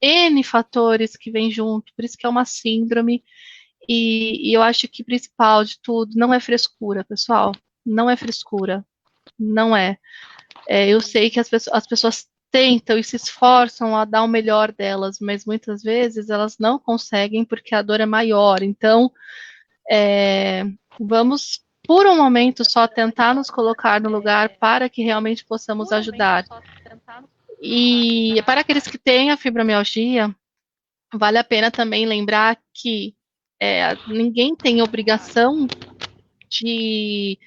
N fatores que vêm junto, por isso que é uma síndrome. E eu acho que o principal de tudo não é frescura, pessoal. Não é frescura. Não é. Eu sei que as pessoas tentam e se esforçam a dar o melhor delas, mas muitas vezes elas não conseguem porque a dor é maior. Então, vamos, por um momento, só tentar nos colocar no lugar para que realmente possamos ajudar. E para aqueles que têm a fibromialgia, vale a pena também lembrar que ninguém tem obrigação de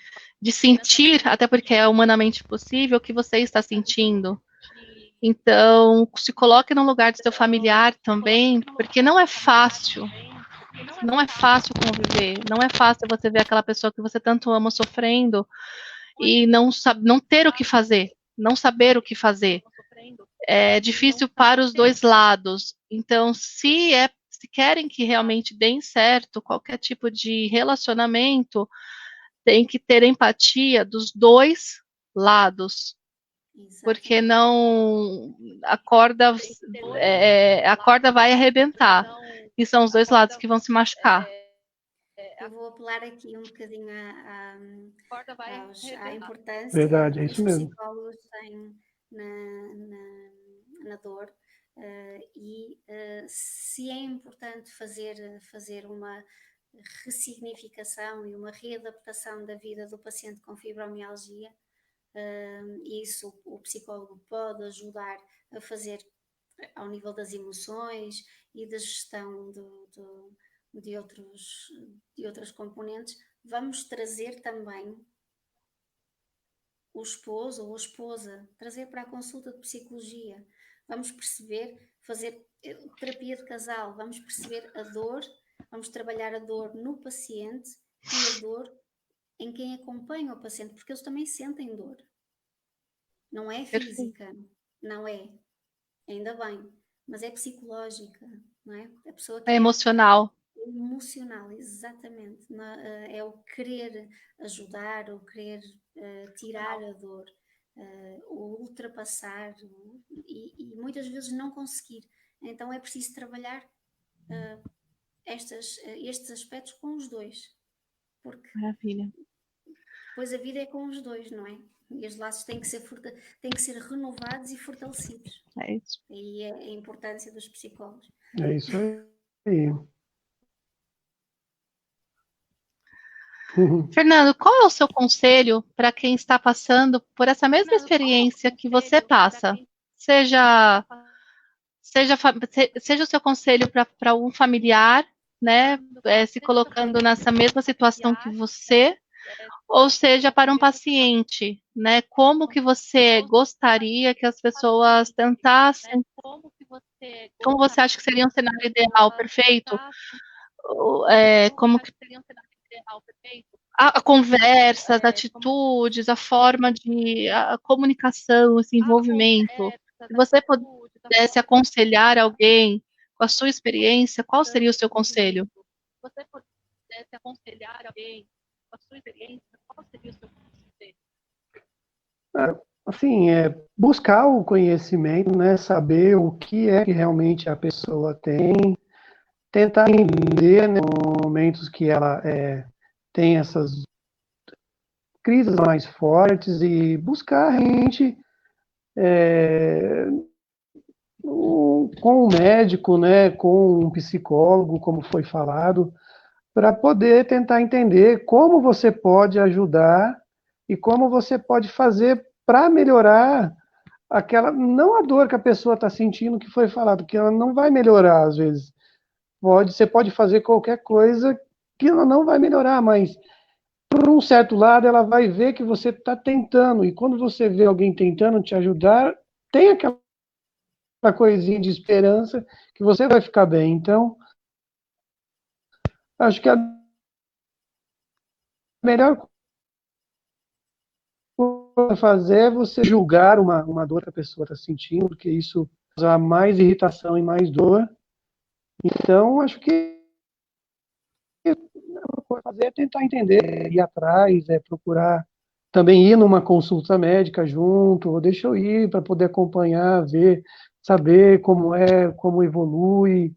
sentir, até porque é humanamente possível, o que você está sentindo. Então, se coloque no lugar do seu familiar também, porque não é fácil. Não é fácil conviver. Não é fácil você ver aquela pessoa que você tanto ama sofrendo e não ter o que fazer, não saber o que fazer. É difícil para os dois lados. Então, se querem que realmente dê certo qualquer tipo de relacionamento, tem que ter empatia dos dois lados. Exatamente. Porque não a corda vai arrebentar. E são os dois lados que vão se machucar.
Eu vou apelar aqui um bocadinho à importância
Verdade, é
que
isso
os
mesmo.
psicólogos têm na dor e se é importante fazer uma ressignificação e uma readaptação da vida do paciente com fibromialgia, isso o psicólogo pode ajudar a fazer ao nível das emoções e da gestão de outras componentes. Vamos trazer também o esposo ou a esposa, trazer para a consulta de psicologia. Vamos perceber, fazer terapia de casal, vamos perceber a dor, vamos trabalhar a dor no paciente e a dor em quem acompanha o paciente, porque eles também sentem dor. Não é física, não é, ainda bem, mas é psicológica, não é? A pessoa
é emocional.
Emocional, exatamente. É o querer ajudar, o querer tirar a dor, o ultrapassar e muitas vezes não conseguir. Então é preciso trabalhar estes aspectos com os dois. Porque
Maravilha.
Depois a vida é com os dois, não é? E os laços têm que ser renovados e fortalecidos.
É isso.
E é a importância dos psicólogos.
É isso aí.
Fernando, qual é o seu conselho para quem está passando por essa mesma experiência que você passa? Seja o seu conselho para um familiar, né, se colocando nessa mesma situação que você, ou seja, para um paciente, né? Como que você gostaria que as pessoas tentassem? Como você acha que seria um cenário ideal, perfeito? Como que a conversa, as atitudes, a forma de a comunicação, esse envolvimento. Se você pudesse aconselhar alguém com a sua experiência, qual seria o seu conselho?
Assim, buscar o conhecimento, né? Saber o que é que realmente a pessoa tem, tentar entender, né, momentos que ela tem essas crises mais fortes e buscar realmente com um médico, né, com um psicólogo, como foi falado, para poder tentar entender como você pode ajudar e como você pode fazer para melhorar aquela, não a dor que a pessoa está sentindo, que foi falado, que ela não vai melhorar às vezes. Você pode fazer qualquer coisa que ela não vai melhorar, mas por um certo lado ela vai ver que você está tentando, e quando você vê alguém tentando te ajudar, tem aquela coisinha de esperança que você vai ficar bem. Então, acho que a melhor coisa a fazer é você julgar uma dor que a pessoa está sentindo, porque isso causa mais irritação e mais dor. Então, acho que a coisa a fazer é tentar entender, ir atrás, procurar também ir numa consulta médica junto, ou deixa eu ir para poder acompanhar, ver, saber como é, como evolui,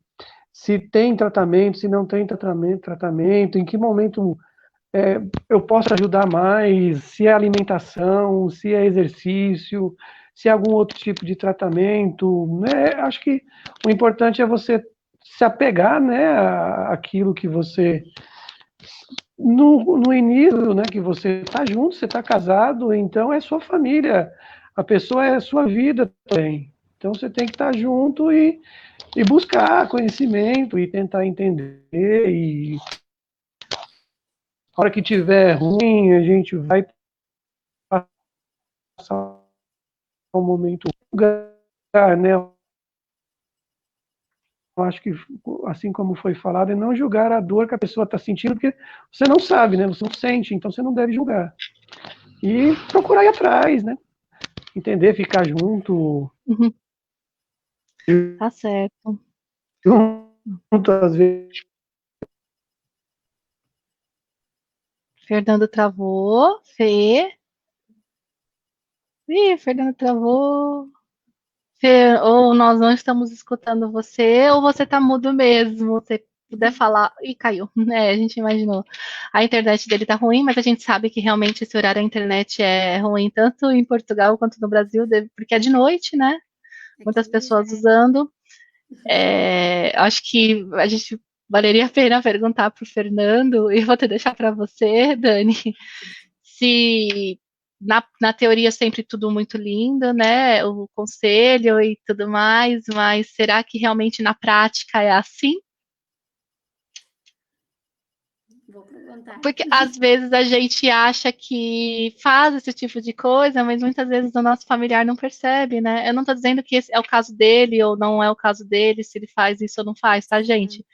se tem tratamento, se não tem tratamento, em que momento eu posso ajudar mais, se é alimentação, se é exercício, se é algum outro tipo de tratamento, né? Acho que o importante é você se apegar, né, àquilo que você no início, né, que você está junto, você está casado, então é sua família, a pessoa é sua vida também. Então você tem que estar junto e buscar conhecimento e tentar entender. E a hora que tiver ruim, a gente vai passar um momento lugar, né? Eu acho que, assim como foi falado, é não julgar a dor que a pessoa está sentindo, porque você não sabe, né? Você não sente, então você não deve julgar. E procurar ir atrás, né? Entender, ficar junto,
Uhum. Tá certo.
junto às vezes.
Fernando travou. Fê. Ih, Fernando travou. Fê, ou nós não estamos escutando você, ou você tá mudo mesmo. Se puder falar. Ih, caiu. A gente imaginou. A internet dele tá ruim, mas a gente sabe que realmente esse horário a internet é ruim, tanto em Portugal quanto no Brasil, porque é de noite, né? Muitas
Aqui já
pessoas usando. Acho que a gente valeria a pena perguntar para o Fernando, e vou te deixar para você, Dani, se na teoria sempre tudo muito lindo, né? O conselho e tudo mais, mas será que realmente na prática é assim?
vou perguntar.
Porque às vezes a gente acha que faz esse tipo de coisa, mas muitas vezes o nosso familiar não percebe, né? Eu não estou dizendo que esse é o caso dele ou não é o caso dele, se ele faz isso ou não faz, tá, gente?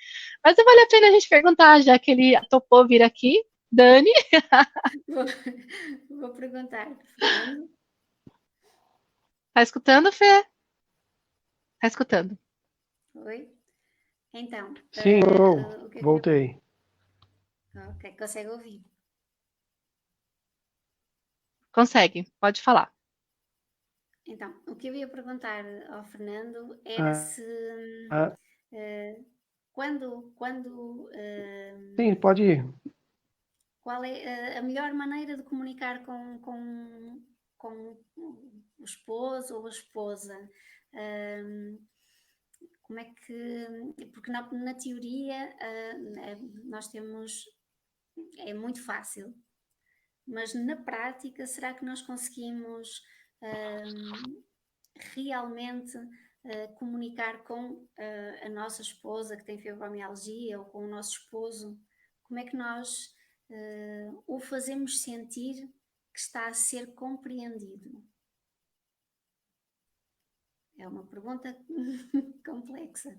Mas vale a pena a gente perguntar, já que ele topou vir aqui. Dani,
Vou, vou perguntar. Fernando?
tá escutando, Fê? Tá escutando.
Oi? Então,
Sim,
o que eu queria...
voltei.
Ok, consegue ouvir?
Consegue, pode falar.
Então, o que eu ia perguntar ao Fernando era
Ah,
se
ah,
quando
sim, pode ir.
qual é a melhor maneira de comunicar com o esposo ou a esposa? Hum, como é que. Porque na teoria nós temos. É muito fácil, mas na prática, será que nós conseguimos realmente comunicar com a nossa esposa que tem fibromialgia ou com o nosso esposo? Como é que nós ou fazemos sentir que está a ser compreendido? É uma pergunta complexa.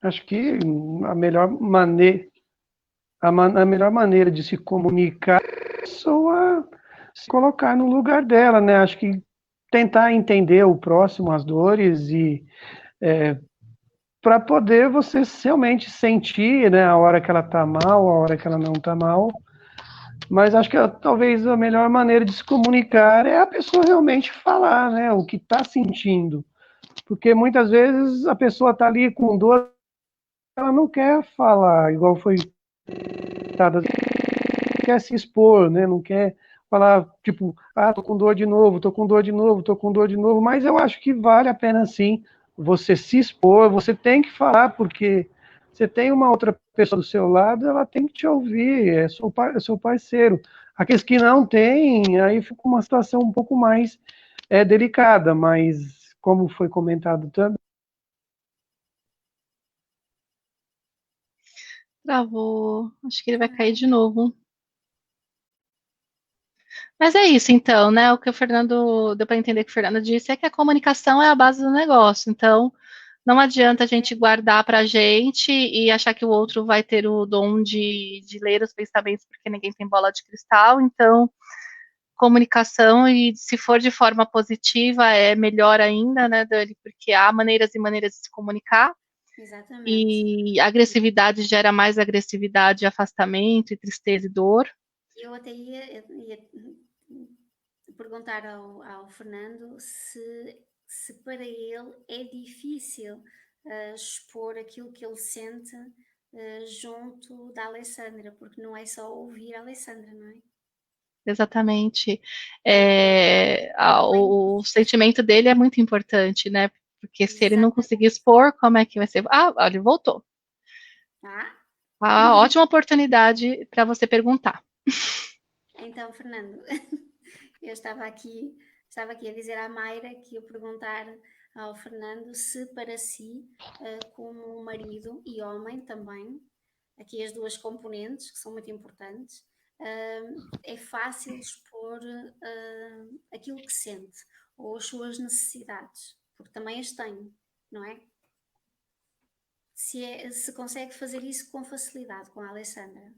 Acho que a melhor maneira, a melhor maneira de se comunicar é a pessoa se colocar no lugar dela, né? Acho que tentar entender o próximo, as dores, e para poder você realmente sentir, né, a hora que ela tá mal, a hora que ela não tá mal. Mas acho que talvez a melhor maneira de se comunicar é a pessoa realmente falar, né, o que está sentindo. Porque muitas vezes a pessoa está ali com dor, ela não quer falar, igual foi dada, quer se expor, né, não quer falar, tipo, tô com dor de novo, tô com dor de novo, tô com dor de novo, mas eu acho que vale a pena sim você se expor, você tem que falar, porque você tem uma outra pessoa do seu lado, ela tem que te ouvir, é seu parceiro. Aqueles que não têm, aí fica uma situação um pouco mais delicada, mas como foi comentado também.
Travou. Acho que ele vai cair de novo. Mas é isso, então, né? O que o Fernando deu para entender que o Fernando disse é que a comunicação é a base do negócio. Então, não adianta a gente guardar para a gente e achar que o outro vai ter o dom de ler os pensamentos, porque ninguém tem bola de cristal. Então, comunicação, e se for de forma positiva, é melhor ainda, né, Dani? Porque há maneiras e maneiras de se comunicar.
Exatamente.
E agressividade gera mais agressividade, afastamento, e tristeza e dor.
Eu até ia perguntar ao Fernando se para ele é difícil expor aquilo que ele sente junto da Alessandra, porque não é só ouvir a Alessandra, não é?
Exatamente. O sentimento dele é muito importante, né? Porque se ele não conseguir expor, como é que vai ser? Ele voltou. Ótima oportunidade para você perguntar.
Então, Fernando, eu estava aqui a dizer à Mayra que ia perguntar ao Fernando se para si, como marido e homem também, aqui as duas componentes que são muito importantes, é fácil expor aquilo que sente ou as suas necessidades, porque também as tem, não é? Se consegue fazer isso com facilidade com a Alessandra,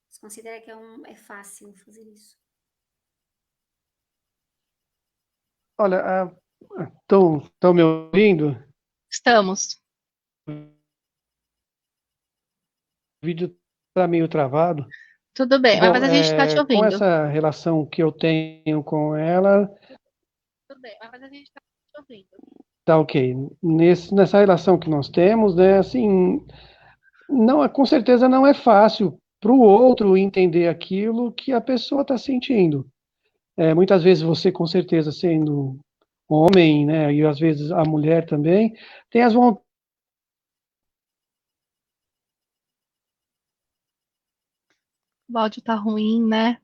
se considera que é fácil fazer isso.
Olha, estão me ouvindo?
Estamos.
O vídeo está meio travado.
Tudo bem,
Bom,
mas a gente está te
com
ouvindo.
essa relação que eu tenho com ela,
Tudo bem, mas a gente está te ouvindo.
tá ok. Nessa relação que nós temos, né, assim, não, com certeza não é fácil para o outro entender aquilo que a pessoa está sentindo. Muitas vezes você, com certeza, sendo homem, né, e às vezes a mulher também, tem as vontades.
O áudio tá ruim, né?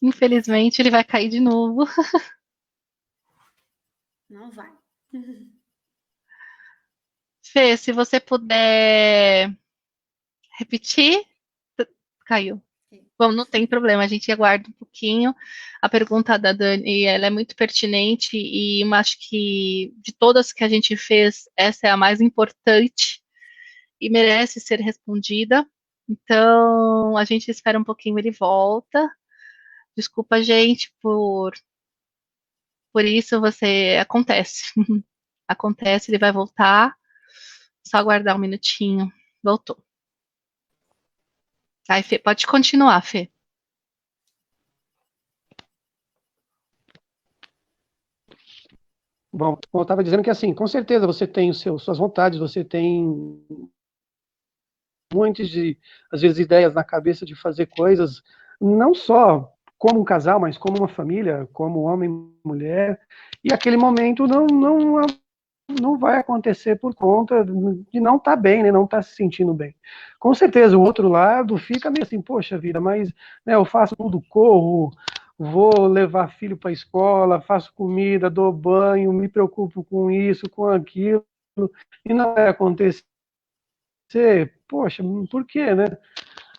Infelizmente, ele vai cair de novo.
Não vai.
Fê, se você puder repetir. Caiu. Bom, não tem problema, a gente aguarda um pouquinho. A pergunta da Dani, ela é muito pertinente e eu acho que de todas que a gente fez, essa é a mais importante e merece ser respondida. Então, a gente espera um pouquinho, ele volta. Desculpa, gente, por isso acontece. Acontece, ele vai voltar. Só aguardar um minutinho. Voltou. Aí, Fê, pode continuar, Fê.
Bom, eu estava dizendo que, assim, com certeza você tem suas vontades, você tem muitas, às vezes, ideias na cabeça de fazer coisas, não só como um casal, mas como uma família, como homem e mulher, e aquele momento não vai acontecer por conta de não estar bem, né, não estar se sentindo bem. Com certeza, o outro lado fica meio assim, poxa vida, mas né, eu faço tudo, corro, vou levar filho para a escola, faço comida, dou banho, me preocupo com isso, com aquilo, e não vai acontecer você, poxa, por quê, né?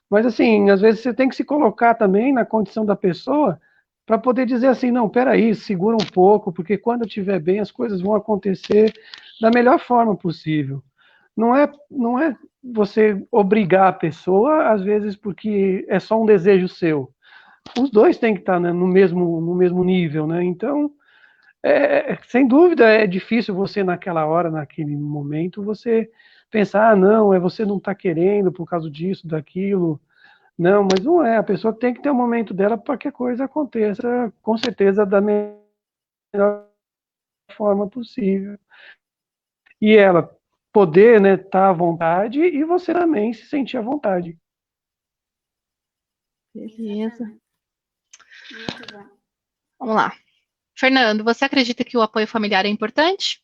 Mas assim, às vezes você tem que se colocar também na condição da pessoa para poder dizer assim, não, peraí, segura um pouco, porque quando eu estiver bem as coisas vão acontecer da melhor forma possível. Não é você obrigar a pessoa, às vezes, porque é só um desejo seu. Os dois têm que estar, né, no mesmo nível, né? Então, sem dúvida, é difícil você, naquela hora, naquele momento, você pensar, não, você não está querendo por causa disso, daquilo. Não, mas não é. A pessoa tem que ter o momento dela para que a coisa aconteça, com certeza, da melhor forma possível. E ela poder, né, estar à vontade e você também se sentir à vontade.
Beleza.
Exatamente. Muito bom.
Vamos lá. Fernando, você acredita que o apoio familiar é importante?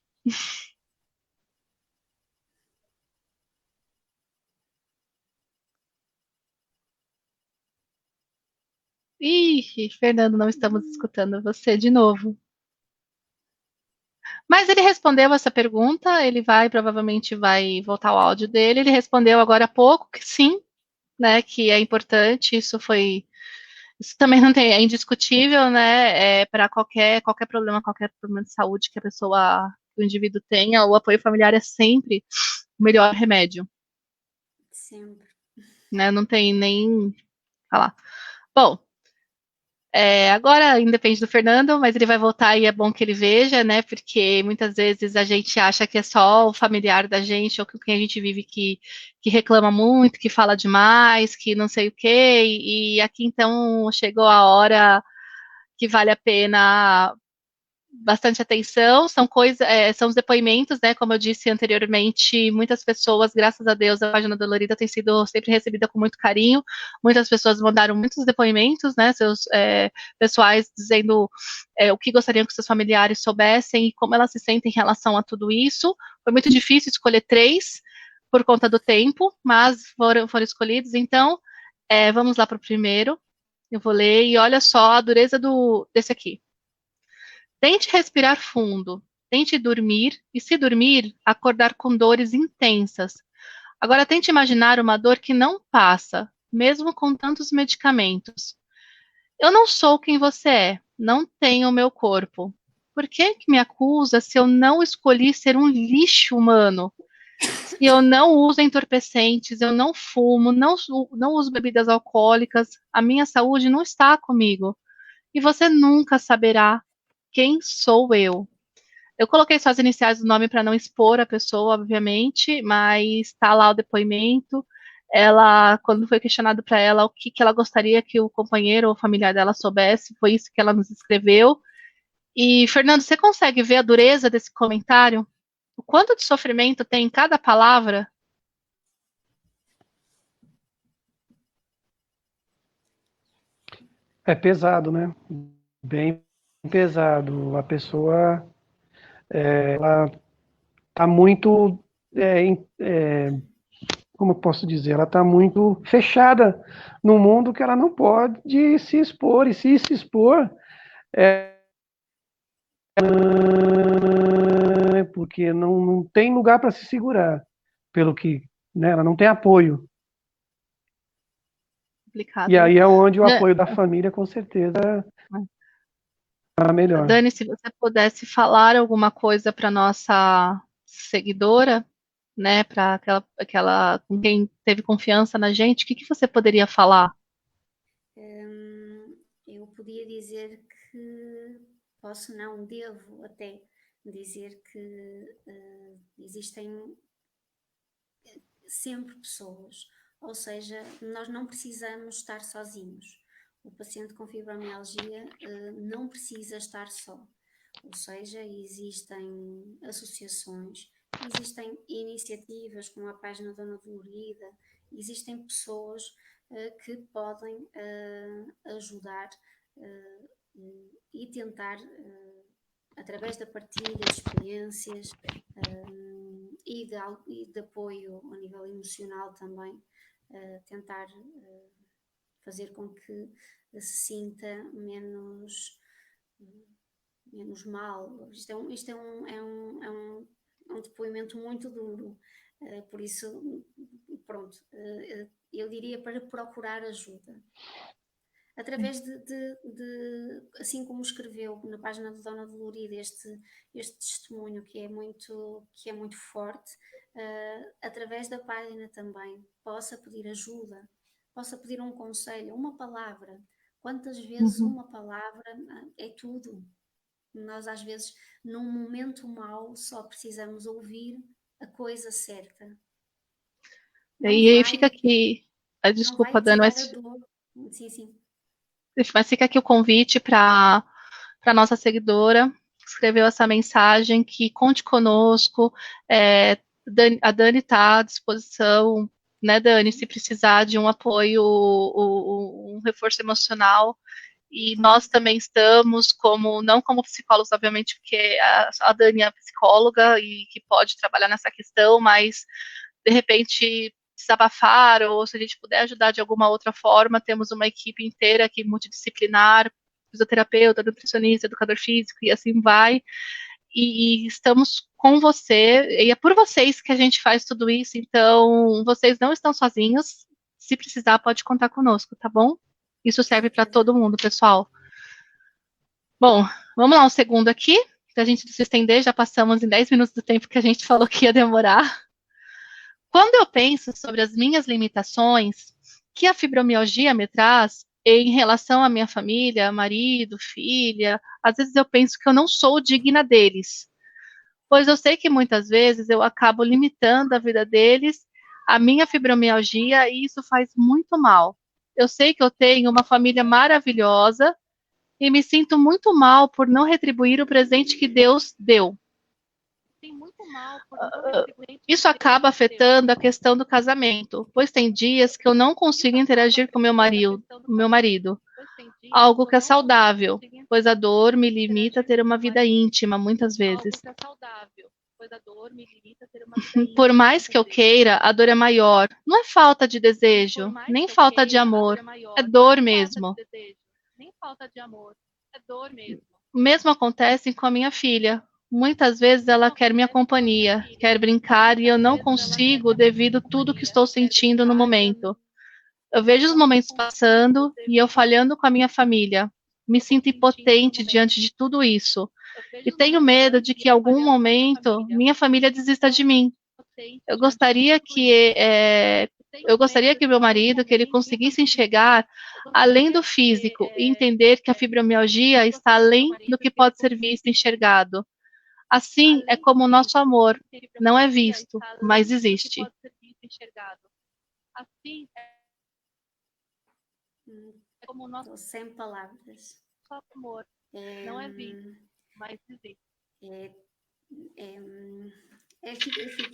Ih, Fernando, não estamos escutando você de novo. Mas ele respondeu essa pergunta, provavelmente vai voltar o áudio dele. Ele respondeu agora há pouco que sim, né, que é importante. Isso também não tem, é indiscutível, né? Para qualquer problema de saúde que o indivíduo tenha, o apoio familiar é sempre o melhor remédio,
Sempre.
né? Não tem nem falar. Bom, agora independe do Fernando, mas ele vai voltar e é bom que ele veja, né? Porque muitas vezes a gente acha que é só o familiar da gente ou com quem a gente vive que reclama muito, que fala demais, que não sei o quê. E aqui então chegou a hora que vale a pena bastante atenção, são os depoimentos, né? Como eu disse anteriormente, muitas pessoas, graças a Deus, a página Dolorida tem sido sempre recebida com muito carinho. Muitas pessoas mandaram muitos depoimentos, né? Seus pessoais dizendo o que gostariam que seus familiares soubessem e como elas se sentem em relação a tudo isso. Foi muito difícil escolher 3 por conta do tempo, mas foram escolhidos. Então, vamos lá para o primeiro. Eu vou ler e olha só a dureza desse aqui. Tente respirar fundo. Tente dormir e, se dormir, acordar com dores intensas. Agora tente imaginar uma dor que não passa, mesmo com tantos medicamentos. Eu não sou quem você é, não tenho o meu corpo. Por que me acusa se eu não escolhi ser um lixo humano? Se eu não uso entorpecentes, eu não fumo, não uso bebidas alcoólicas, a minha saúde não está comigo. E você nunca saberá quem sou eu. Eu coloquei só as iniciais do nome para não expor a pessoa, obviamente, mas está lá o depoimento. Ela, quando foi questionado para ela o que ela gostaria que o companheiro ou familiar dela soubesse, foi isso que ela nos escreveu. E, Fernando, você consegue ver a dureza desse comentário? O quanto de sofrimento tem em cada palavra?
É pesado, né? Bem pesado. A pessoa, ela está muito, como eu posso dizer, ela está muito fechada no mundo que ela não pode se expor, e se expor, porque não tem lugar para se segurar, pelo que, né, ela não tem apoio. E
Complicado, né?
aí é onde o apoio da família, com certeza, é melhor.
Dani, se você pudesse falar alguma coisa para nossa seguidora, né, para aquela com quem teve confiança na gente, o que você poderia falar?
Eu podia dizer que posso, não, devo até dizer que existem sempre pessoas, ou seja, nós não precisamos estar sozinhos. O paciente com fibromialgia não precisa estar só, ou seja, existem associações, existem iniciativas como a página Dona Dolorida, existem pessoas que podem ajudar e tentar, através da partilha de experiências e de apoio a nível emocional também, tentar fazer com que se sinta menos mal. Isto é um depoimento muito duro, Por isso, pronto, eu diria para procurar ajuda. Através assim como escreveu na página da Dona Dolorida este testemunho que é muito forte, através da página também possa pedir ajuda, possa pedir um conselho, uma palavra. Quantas vezes uma palavra é tudo? Nós às vezes num momento mau só precisamos ouvir a coisa certa.
E aí fica aqui,
não vai
desculpa, Dani,
tirar a dor. Sim.
mas fica aqui o convite para a nossa seguidora que escreveu essa mensagem, que conte conosco. A Dani está à disposição, né, Dani, se precisar de um apoio, um reforço emocional. E nós também estamos, não como psicólogos, obviamente, porque a Dani é psicóloga e que pode trabalhar nessa questão, mas de repente desabafar, ou se a gente puder ajudar de alguma outra forma, temos uma equipe inteira aqui multidisciplinar, fisioterapeuta, nutricionista, educador físico, e assim vai, e estamos com você, e é por vocês que a gente faz tudo isso, então vocês não estão sozinhos, se precisar pode contar conosco, tá bom? Isso serve para todo mundo, pessoal. Bom, vamos lá um segundo aqui, para a gente se estender, já passamos em 10 minutos do tempo que a gente falou que ia demorar. Quando eu penso sobre as minhas limitações que a fibromialgia me traz em relação à minha família, marido, filha, às vezes eu penso que eu não sou digna deles, pois eu sei que muitas vezes eu acabo limitando a vida deles, a minha fibromialgia, e isso faz muito mal. Eu sei que eu tenho uma família maravilhosa e me sinto muito mal por não retribuir o presente que Deus deu. Isso acaba afetando a questão do casamento, pois tem dias que eu não consigo interagir com meu marido, algo que é saudável, pois a dor me limita a ter uma vida íntima muitas vezes. Por mais que eu queira, a dor é maior. Não é falta de desejo, nem falta de amor, é dor mesmo. O mesmo acontece com a minha filha. Muitas vezes ela quer minha companhia, quer brincar e eu não consigo devido a tudo que estou sentindo no momento. Eu vejo os momentos passando e eu falhando com a minha família. Me sinto impotente diante de tudo isso. E tenho medo de que em algum momento minha família desista de mim. Eu gostaria que meu marido, que ele conseguisse enxergar além do físico e entender que a fibromialgia está além do que pode ser visto e enxergado. Assim é como o nosso amor não é visto, mas existe.
Estou sem palavras.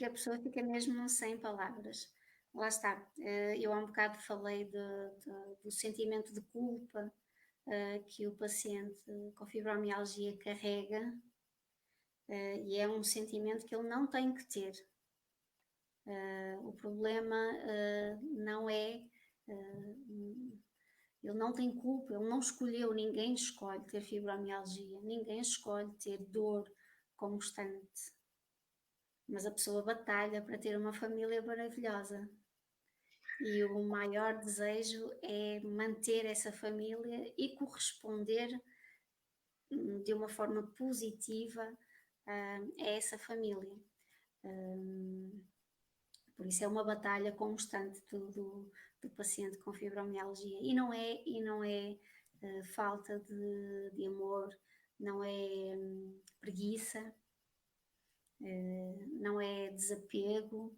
A pessoa fica mesmo sem palavras. Lá está. Eu há um bocado falei do sentimento de culpa que o paciente com fibromialgia carrega, e é um sentimento que ele não tem que ter. O problema não é... ele não tem culpa, ele não escolheu, ninguém escolhe ter fibromialgia, ninguém escolhe ter dor constante. Mas a pessoa batalha para ter uma família maravilhosa. E o maior desejo é manter essa família e corresponder de uma forma positiva a essa família. Por isso é uma batalha constante do paciente com fibromialgia. E não é falta de amor, não é preguiça, não é desapego,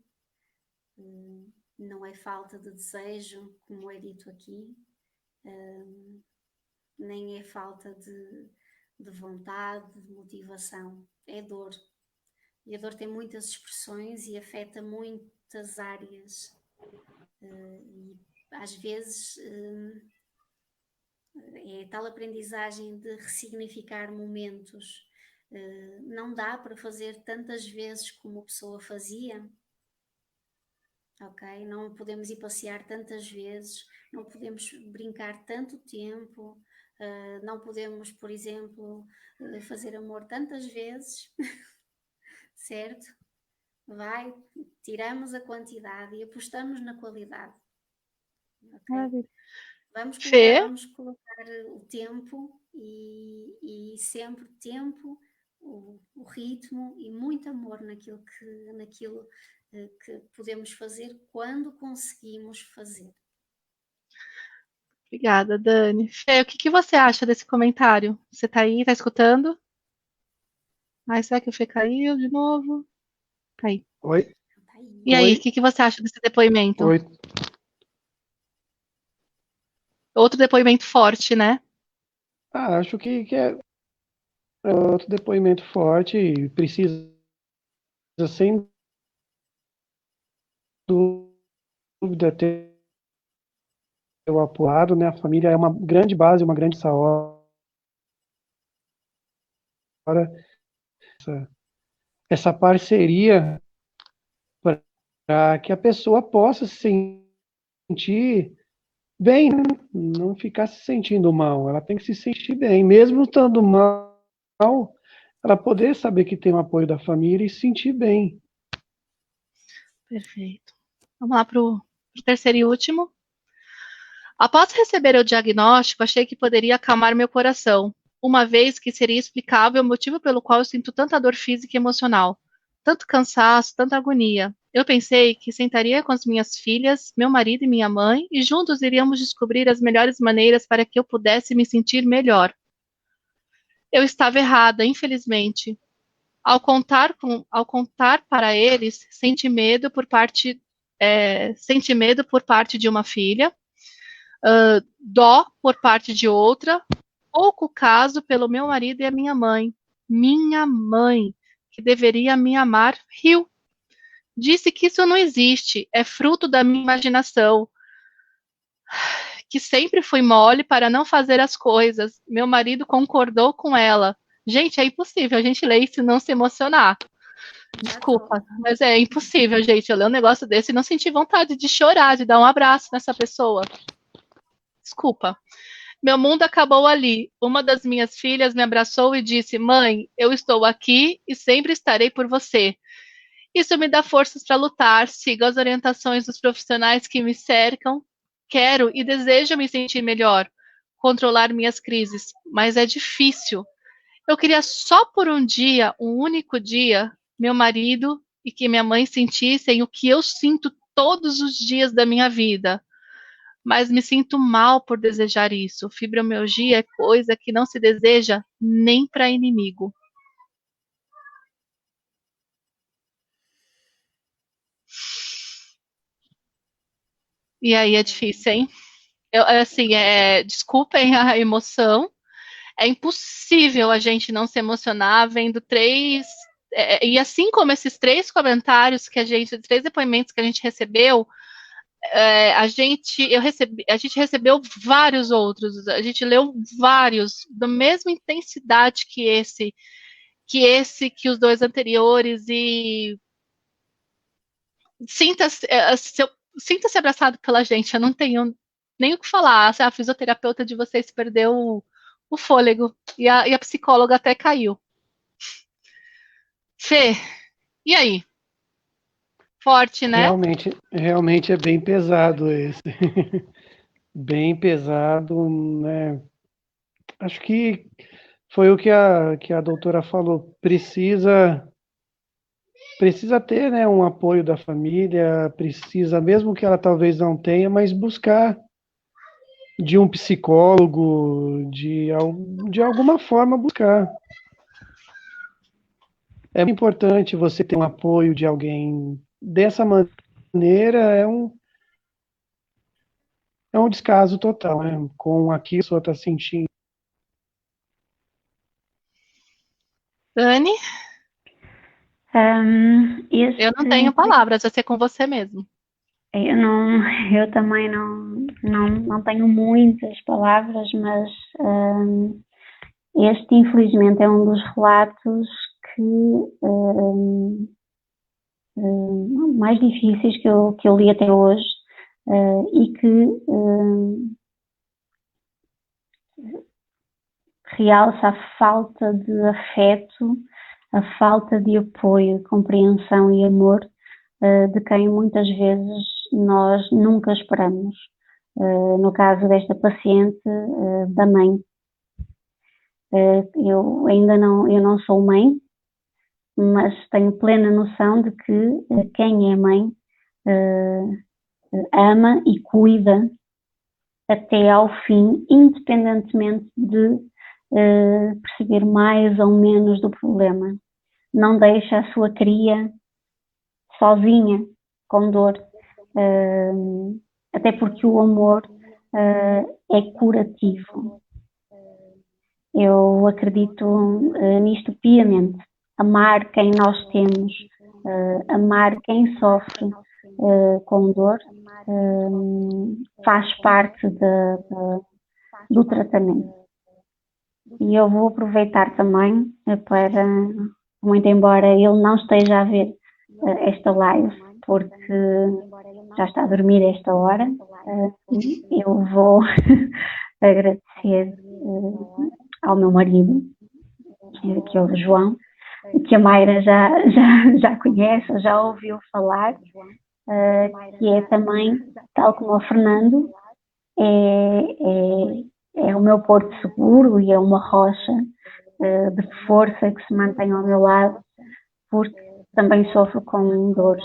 não é falta de desejo, como é dito aqui, nem é falta de vontade, de motivação, é dor. E a dor tem muitas expressões e afeta muitas áreas. E às vezes é tal aprendizagem de ressignificar momentos. Não dá para fazer tantas vezes como a pessoa fazia. Ok? Não podemos ir passear tantas vezes, não podemos brincar tanto tempo, não podemos, por exemplo, fazer amor tantas vezes, certo? tiramos a quantidade e apostamos na qualidade.
Maravilha.
Vamos
Fê?
colocar o tempo e sempre tempo, o ritmo e muito amor naquilo que podemos fazer quando conseguimos fazer.
Obrigada, Dani. Fê, o que você acha desse comentário? Você tá aí, tá escutando? Ai, será que o Fê caiu de novo? Caiu.
Oi,
Tá aí.
E aí, o
oi,
que você acha desse depoimento?
oi.
Outro depoimento forte, né?
Acho que é outro depoimento forte e precisa, sem dúvida, ter o apoio, né? A família é uma grande base, uma grande hora, essa parceria para que a pessoa possa se sentir bem, né? Não ficar se sentindo mal. Ela tem que se sentir bem, mesmo estando mal, ela poder saber que tem o apoio da família e se sentir bem.
Perfeito. Vamos lá para o terceiro e último. Após receber o diagnóstico, achei que poderia acalmar meu coração, uma vez que seria explicável o motivo pelo qual eu sinto tanta dor física e emocional, tanto cansaço, tanta agonia. Eu pensei que sentaria com as minhas filhas, meu marido e minha mãe, e juntos iríamos descobrir as melhores maneiras para que eu pudesse me sentir melhor. Eu estava errada, infelizmente. Ao contar para eles, senti medo por parte de uma filha, dó por parte de outra, pouco caso pelo meu marido e a minha mãe. Minha mãe, que deveria me amar, riu. Disse que isso não existe, é fruto da minha imaginação, que sempre fui mole para não fazer as coisas. Meu marido concordou com ela. Gente, é impossível a gente ler isso e não se emocionar. Desculpa, mas é impossível, gente. Eu ler um negócio desse e não sentir vontade de chorar, de dar um abraço nessa pessoa. Desculpa. Meu mundo acabou ali. Uma das minhas filhas me abraçou e disse: Mãe, eu estou aqui e sempre estarei por você. Isso me dá forças para lutar, sigo as orientações dos profissionais que me cercam. Quero e desejo me sentir melhor, controlar minhas crises, mas é difícil. Eu queria só por um dia, um único dia, meu marido e que minha mãe sentissem o que eu sinto todos os dias da minha vida. Mas me sinto mal por desejar isso. Fibromialgia é coisa que não se deseja nem para inimigo. E aí é difícil, hein? Desculpem a emoção. É impossível a gente não se emocionar vendo três. E assim como esses três comentários três depoimentos que a gente recebeu, a gente recebeu vários outros, a gente leu vários da mesma intensidade que os dois anteriores e sinta-se sinta-se abraçado pela gente. Eu não tenho nem o que falar. A fisioterapeuta de vocês perdeu o fôlego e a psicóloga até caiu. Fê, e aí? Forte, né?
Realmente é bem pesado esse. Bem pesado, né? Acho que foi o que a doutora falou. Precisa ter, né, um apoio da família, precisa, mesmo que ela talvez não tenha, mas buscar de um psicólogo, de alguma forma buscar. É importante você ter um apoio de alguém dessa maneira, é um descaso total, né? Com aquilo que a pessoa está sentindo.
Dani, eu não tenho palavras, vai ser com você mesmo.
Eu não, eu também não tenho muitas palavras, mas este infelizmente é um dos relatos que mais difíceis que eu li até hoje e que realça a falta de afeto, a falta de apoio, compreensão e amor de quem muitas vezes nós nunca esperamos. No caso desta paciente, da mãe. Eu ainda não sou mãe, mas tenho plena noção de que quem é mãe ama e cuida até ao fim, independentemente de perceber mais ou menos do problema. Não deixa a sua cria sozinha, com dor, até porque o amor é curativo. Eu acredito nisto piamente. Amar quem nós temos, amar quem sofre com dor, faz parte do tratamento. E eu vou aproveitar também para, muito embora ele não esteja a ver esta live, porque já está a dormir a esta hora, eu vou agradecer ao meu marido, que é o João, que a Mayra já conhece, já ouviu falar, que é também, tal como o Fernando, é o meu porto seguro e é uma rocha de força que se mantém ao meu lado, porque também sofro com dor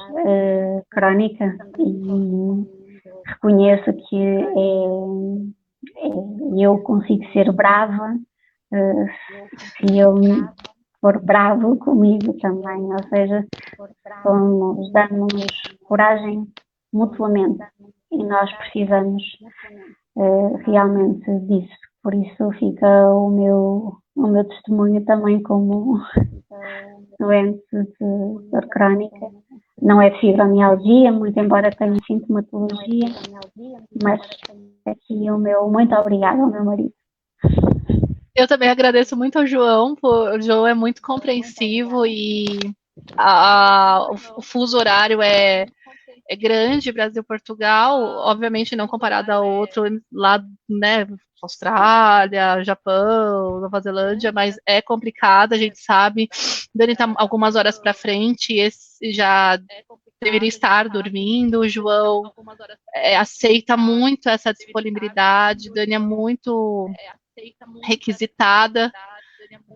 crónica e reconheço que eu consigo ser brava se ele for bravo comigo também, ou seja, damos coragem mutuamente e nós precisamos realmente disso. Por isso fica o meu testemunho também como doente de dor crónica. Não é de fibromialgia, muito embora tenha sintomatologia, mas aqui o meu muito obrigada ao meu marido.
Eu também agradeço muito ao João, o João é muito compreensivo e o fuso horário é grande, Brasil-Portugal, obviamente não comparado ao outro lá, né, Austrália, Japão, Nova Zelândia, mas é complicado, a gente sabe. Dani está algumas horas para frente, esse já deveria estar dormindo. O João aceita muito essa disponibilidade, Dani é muito requisitada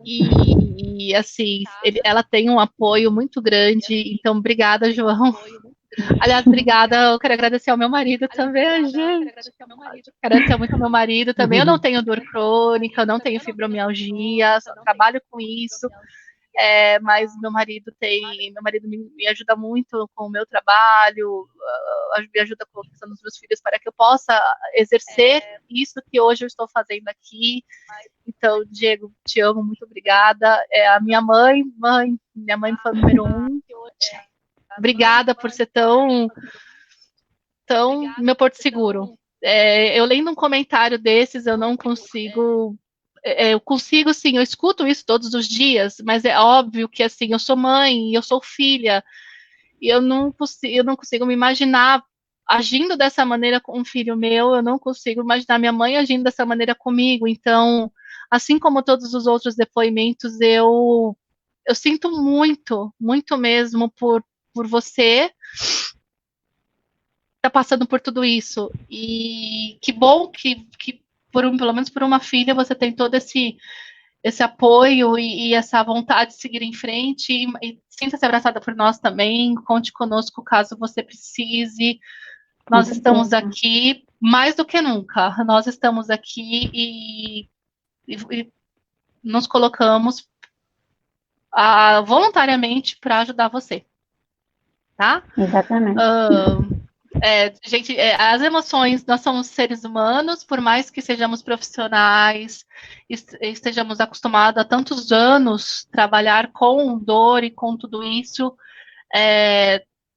e assim, ela tem um apoio muito grande, então obrigada, João. Aliás, obrigada, eu quero agradecer ao meu marido também, gente. Quero agradecer muito ao meu marido também. Eu não tenho dor crônica, eu não tenho fibromialgia, só trabalho com isso. Mas meu marido me ajuda muito com o meu trabalho, me ajuda com a questão dos meus filhos para que eu possa exercer isso que hoje eu estou fazendo aqui. Então, Diego, te amo, muito obrigada. A minha mãe foi o número 1. Obrigada por ser tão meu porto seguro. Eu lendo um comentário desses, eu não consigo. Eu consigo, sim, eu escuto isso todos os dias, mas é óbvio que, assim, eu sou mãe, eu sou filha, e eu não consigo me imaginar agindo dessa maneira com um filho meu, eu não consigo imaginar minha mãe agindo dessa maneira comigo. Então, assim como todos os outros depoimentos, eu sinto muito, muito mesmo por você tá passando por tudo isso. E que bom que pelo menos por uma filha, você tem todo esse apoio e essa vontade de seguir em frente. E sinta-se abraçada por nós também. Conte conosco caso você precise. Nós estamos aqui mais do que nunca. Nós estamos aqui e nos colocamos voluntariamente para ajudar você. Tá?
Exatamente.
Gente, as emoções, nós somos seres humanos, por mais que sejamos profissionais, estejamos acostumados há tantos anos trabalhar com dor e com tudo isso,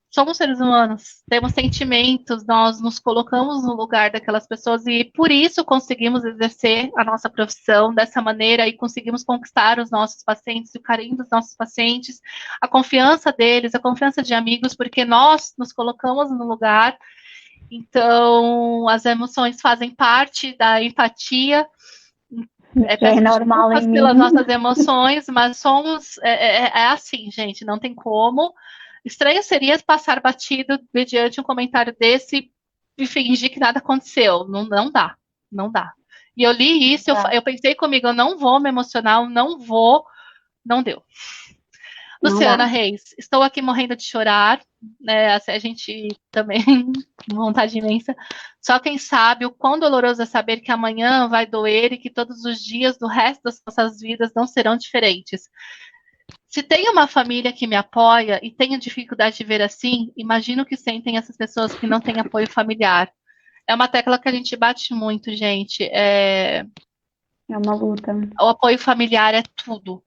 somos seres humanos, temos sentimentos, nós nos colocamos no lugar daquelas pessoas e por isso conseguimos exercer a nossa profissão dessa maneira e conseguimos conquistar os nossos pacientes, o carinho dos nossos pacientes, a confiança deles, a confiança de amigos, porque nós nos colocamos no lugar. Então, as emoções fazem parte da empatia.
Que é normal em
desculpas
mim.
pelas nossas emoções, mas somos, assim, gente, não tem como. Estranho seria passar batido mediante um comentário desse e fingir que nada aconteceu. Não, não dá, não dá. E eu li isso, eu pensei comigo, eu não vou me emocionar, eu não vou, não deu.
Não
Luciana
dá.
Reis, estou aqui morrendo de chorar, né? A gente também, vontade imensa. Só quem sabe o quão doloroso é saber que amanhã vai doer e que todos os dias do resto das nossas vidas não serão diferentes. Se tenho uma família que me apoia e tenho dificuldade de ver assim, imagino o que sentem essas pessoas que não têm apoio familiar. É uma tecla que a gente bate muito, gente.
É uma luta.
O apoio familiar é tudo.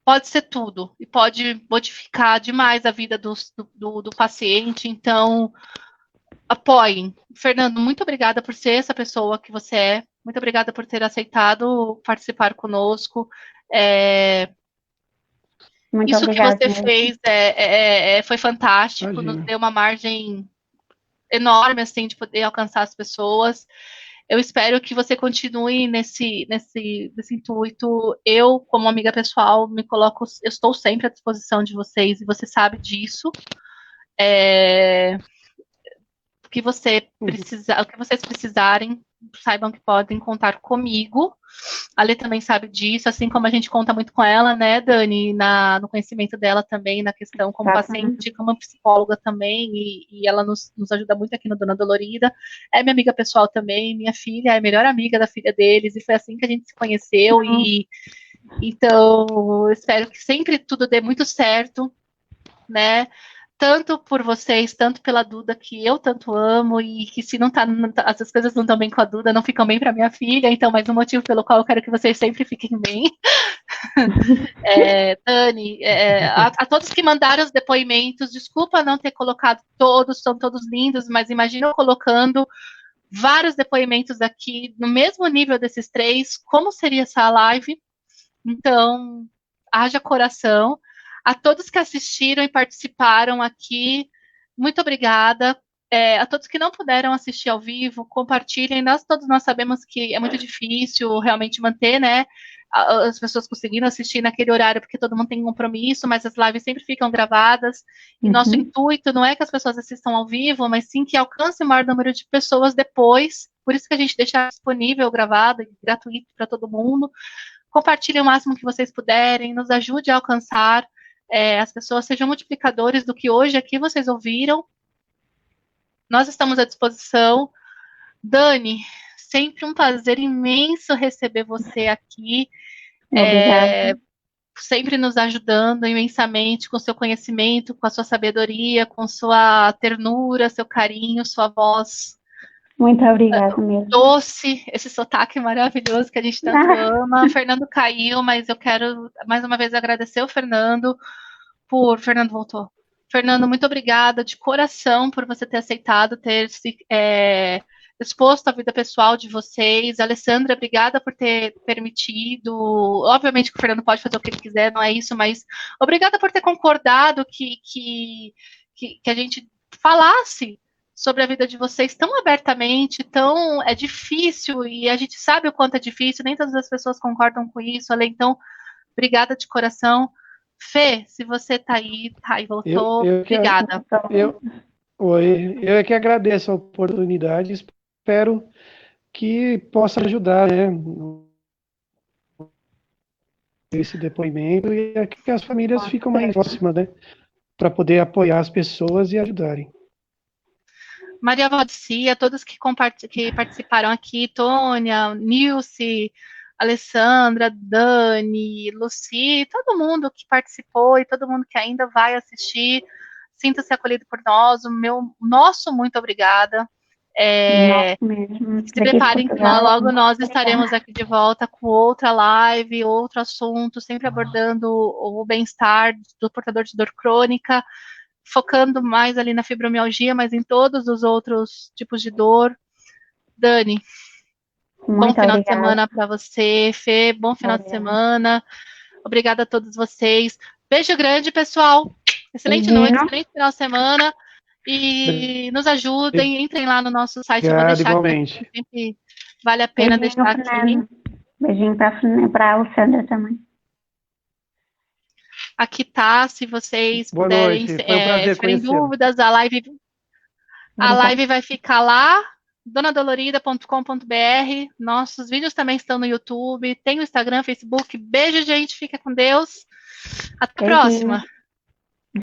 Pode ser tudo e pode modificar demais a vida do paciente. Então, apoiem. Fernando, muito obrigada por ser essa pessoa que você é. Muito obrigada por ter aceitado participar conosco.
Muito
Isso que
obrigada
você
mesmo.
fez foi fantástico, nos
Imagina.
deu uma margem enorme assim de poder alcançar as pessoas. Eu espero que você continue nesse intuito. Eu, como amiga pessoal, eu estou sempre à disposição de vocês e você sabe disso. O que você precisar, o que vocês precisarem, saibam que podem contar comigo. A Lê também sabe disso, assim como a gente conta muito com ela, né, Dani, no conhecimento dela também, na questão como paciente, como psicóloga também, e ela nos ajuda muito aqui no Dona Dolorida. É minha amiga pessoal também, minha filha é a melhor amiga da filha deles, e foi assim que a gente se conheceu, e então eu espero que sempre tudo dê muito certo, né, tanto por vocês, tanto pela Duda, que eu tanto amo, e que se não tá, as coisas não estão bem com a Duda, não ficam bem para minha filha, então mais um motivo pelo qual eu quero que vocês sempre fiquem bem. Dani, a todos que mandaram os depoimentos, desculpa não ter colocado todos, são todos lindos, mas imagina eu colocando vários depoimentos aqui no mesmo nível desses três, como seria essa live? Então, haja coração. A todos que assistiram e participaram aqui, muito obrigada. A todos que não puderam assistir ao vivo, compartilhem. Todos nós sabemos que é muito difícil realmente manter, né? As pessoas conseguindo assistir naquele horário, porque todo mundo tem um compromisso, mas as lives sempre ficam gravadas. E nosso intuito não é que as pessoas assistam ao vivo, mas sim que alcance o maior número de pessoas depois. Por isso que a gente deixa disponível, gravado e gratuito para todo mundo. Compartilhem o máximo que vocês puderem, nos ajude a alcançar as pessoas, sejam multiplicadores do que hoje aqui vocês ouviram. Nós estamos à disposição. Dani, sempre um prazer imenso receber você aqui, sempre nos ajudando imensamente com seu conhecimento, com a sua sabedoria, com sua ternura, seu carinho, sua voz.
Muito obrigada mesmo.
Doce, esse sotaque maravilhoso que a gente tanto ama. O Fernando caiu, mas eu quero mais uma vez agradecer o Fernando Fernando voltou. Fernando, muito obrigada de coração por você ter aceitado, ter se exposto a vida pessoal de vocês. Alessandra, obrigada por ter permitido. Obviamente que o Fernando pode fazer o que ele quiser, não é isso, mas obrigada por ter concordado que a gente falasse sobre a vida de vocês tão abertamente, é difícil, e a gente sabe o quanto é difícil, nem todas as pessoas concordam com isso, Ale, então, obrigada de coração. Fê, se você tá aí voltou, obrigada.
Eu é que agradeço a oportunidade, espero que possa ajudar, né, esse depoimento, e é que as famílias ficam mais próximas, né, para poder apoiar as pessoas e ajudarem.
Maria Valcia, todos que participaram aqui, Tônia, Nilce, Alessandra, Dani, Luci, todo mundo que participou e todo mundo que ainda vai assistir, sinta-se acolhido por nós, nosso muito obrigada. Se preparem que logo nós estaremos aqui de volta com outra live, outro assunto, sempre abordando o bem-estar do portador de dor crônica, focando mais ali na fibromialgia, mas em todos os outros tipos de dor. Dani, bom final de semana para você. Fê, bom final de semana. Obrigada a todos vocês. Beijo grande, pessoal. Excelente noite, excelente final de semana. E nos ajudem, entrem lá no nosso site.
Obrigado,
eu vou deixar
igualmente.
aqui, sempre vale a pena deixar aqui.
Beijinho para a Alessandra também.
Aqui tá, se vocês
Boa
puderem,
noite, foi um prazer
tiverem
conhecê-lo.
dúvidas, a live vai ficar lá, donadolorida.com.br. Nossos vídeos também estão no YouTube, tem o Instagram, Facebook. Beijo, gente, fica com Deus. Até a
Beijinho.
próxima.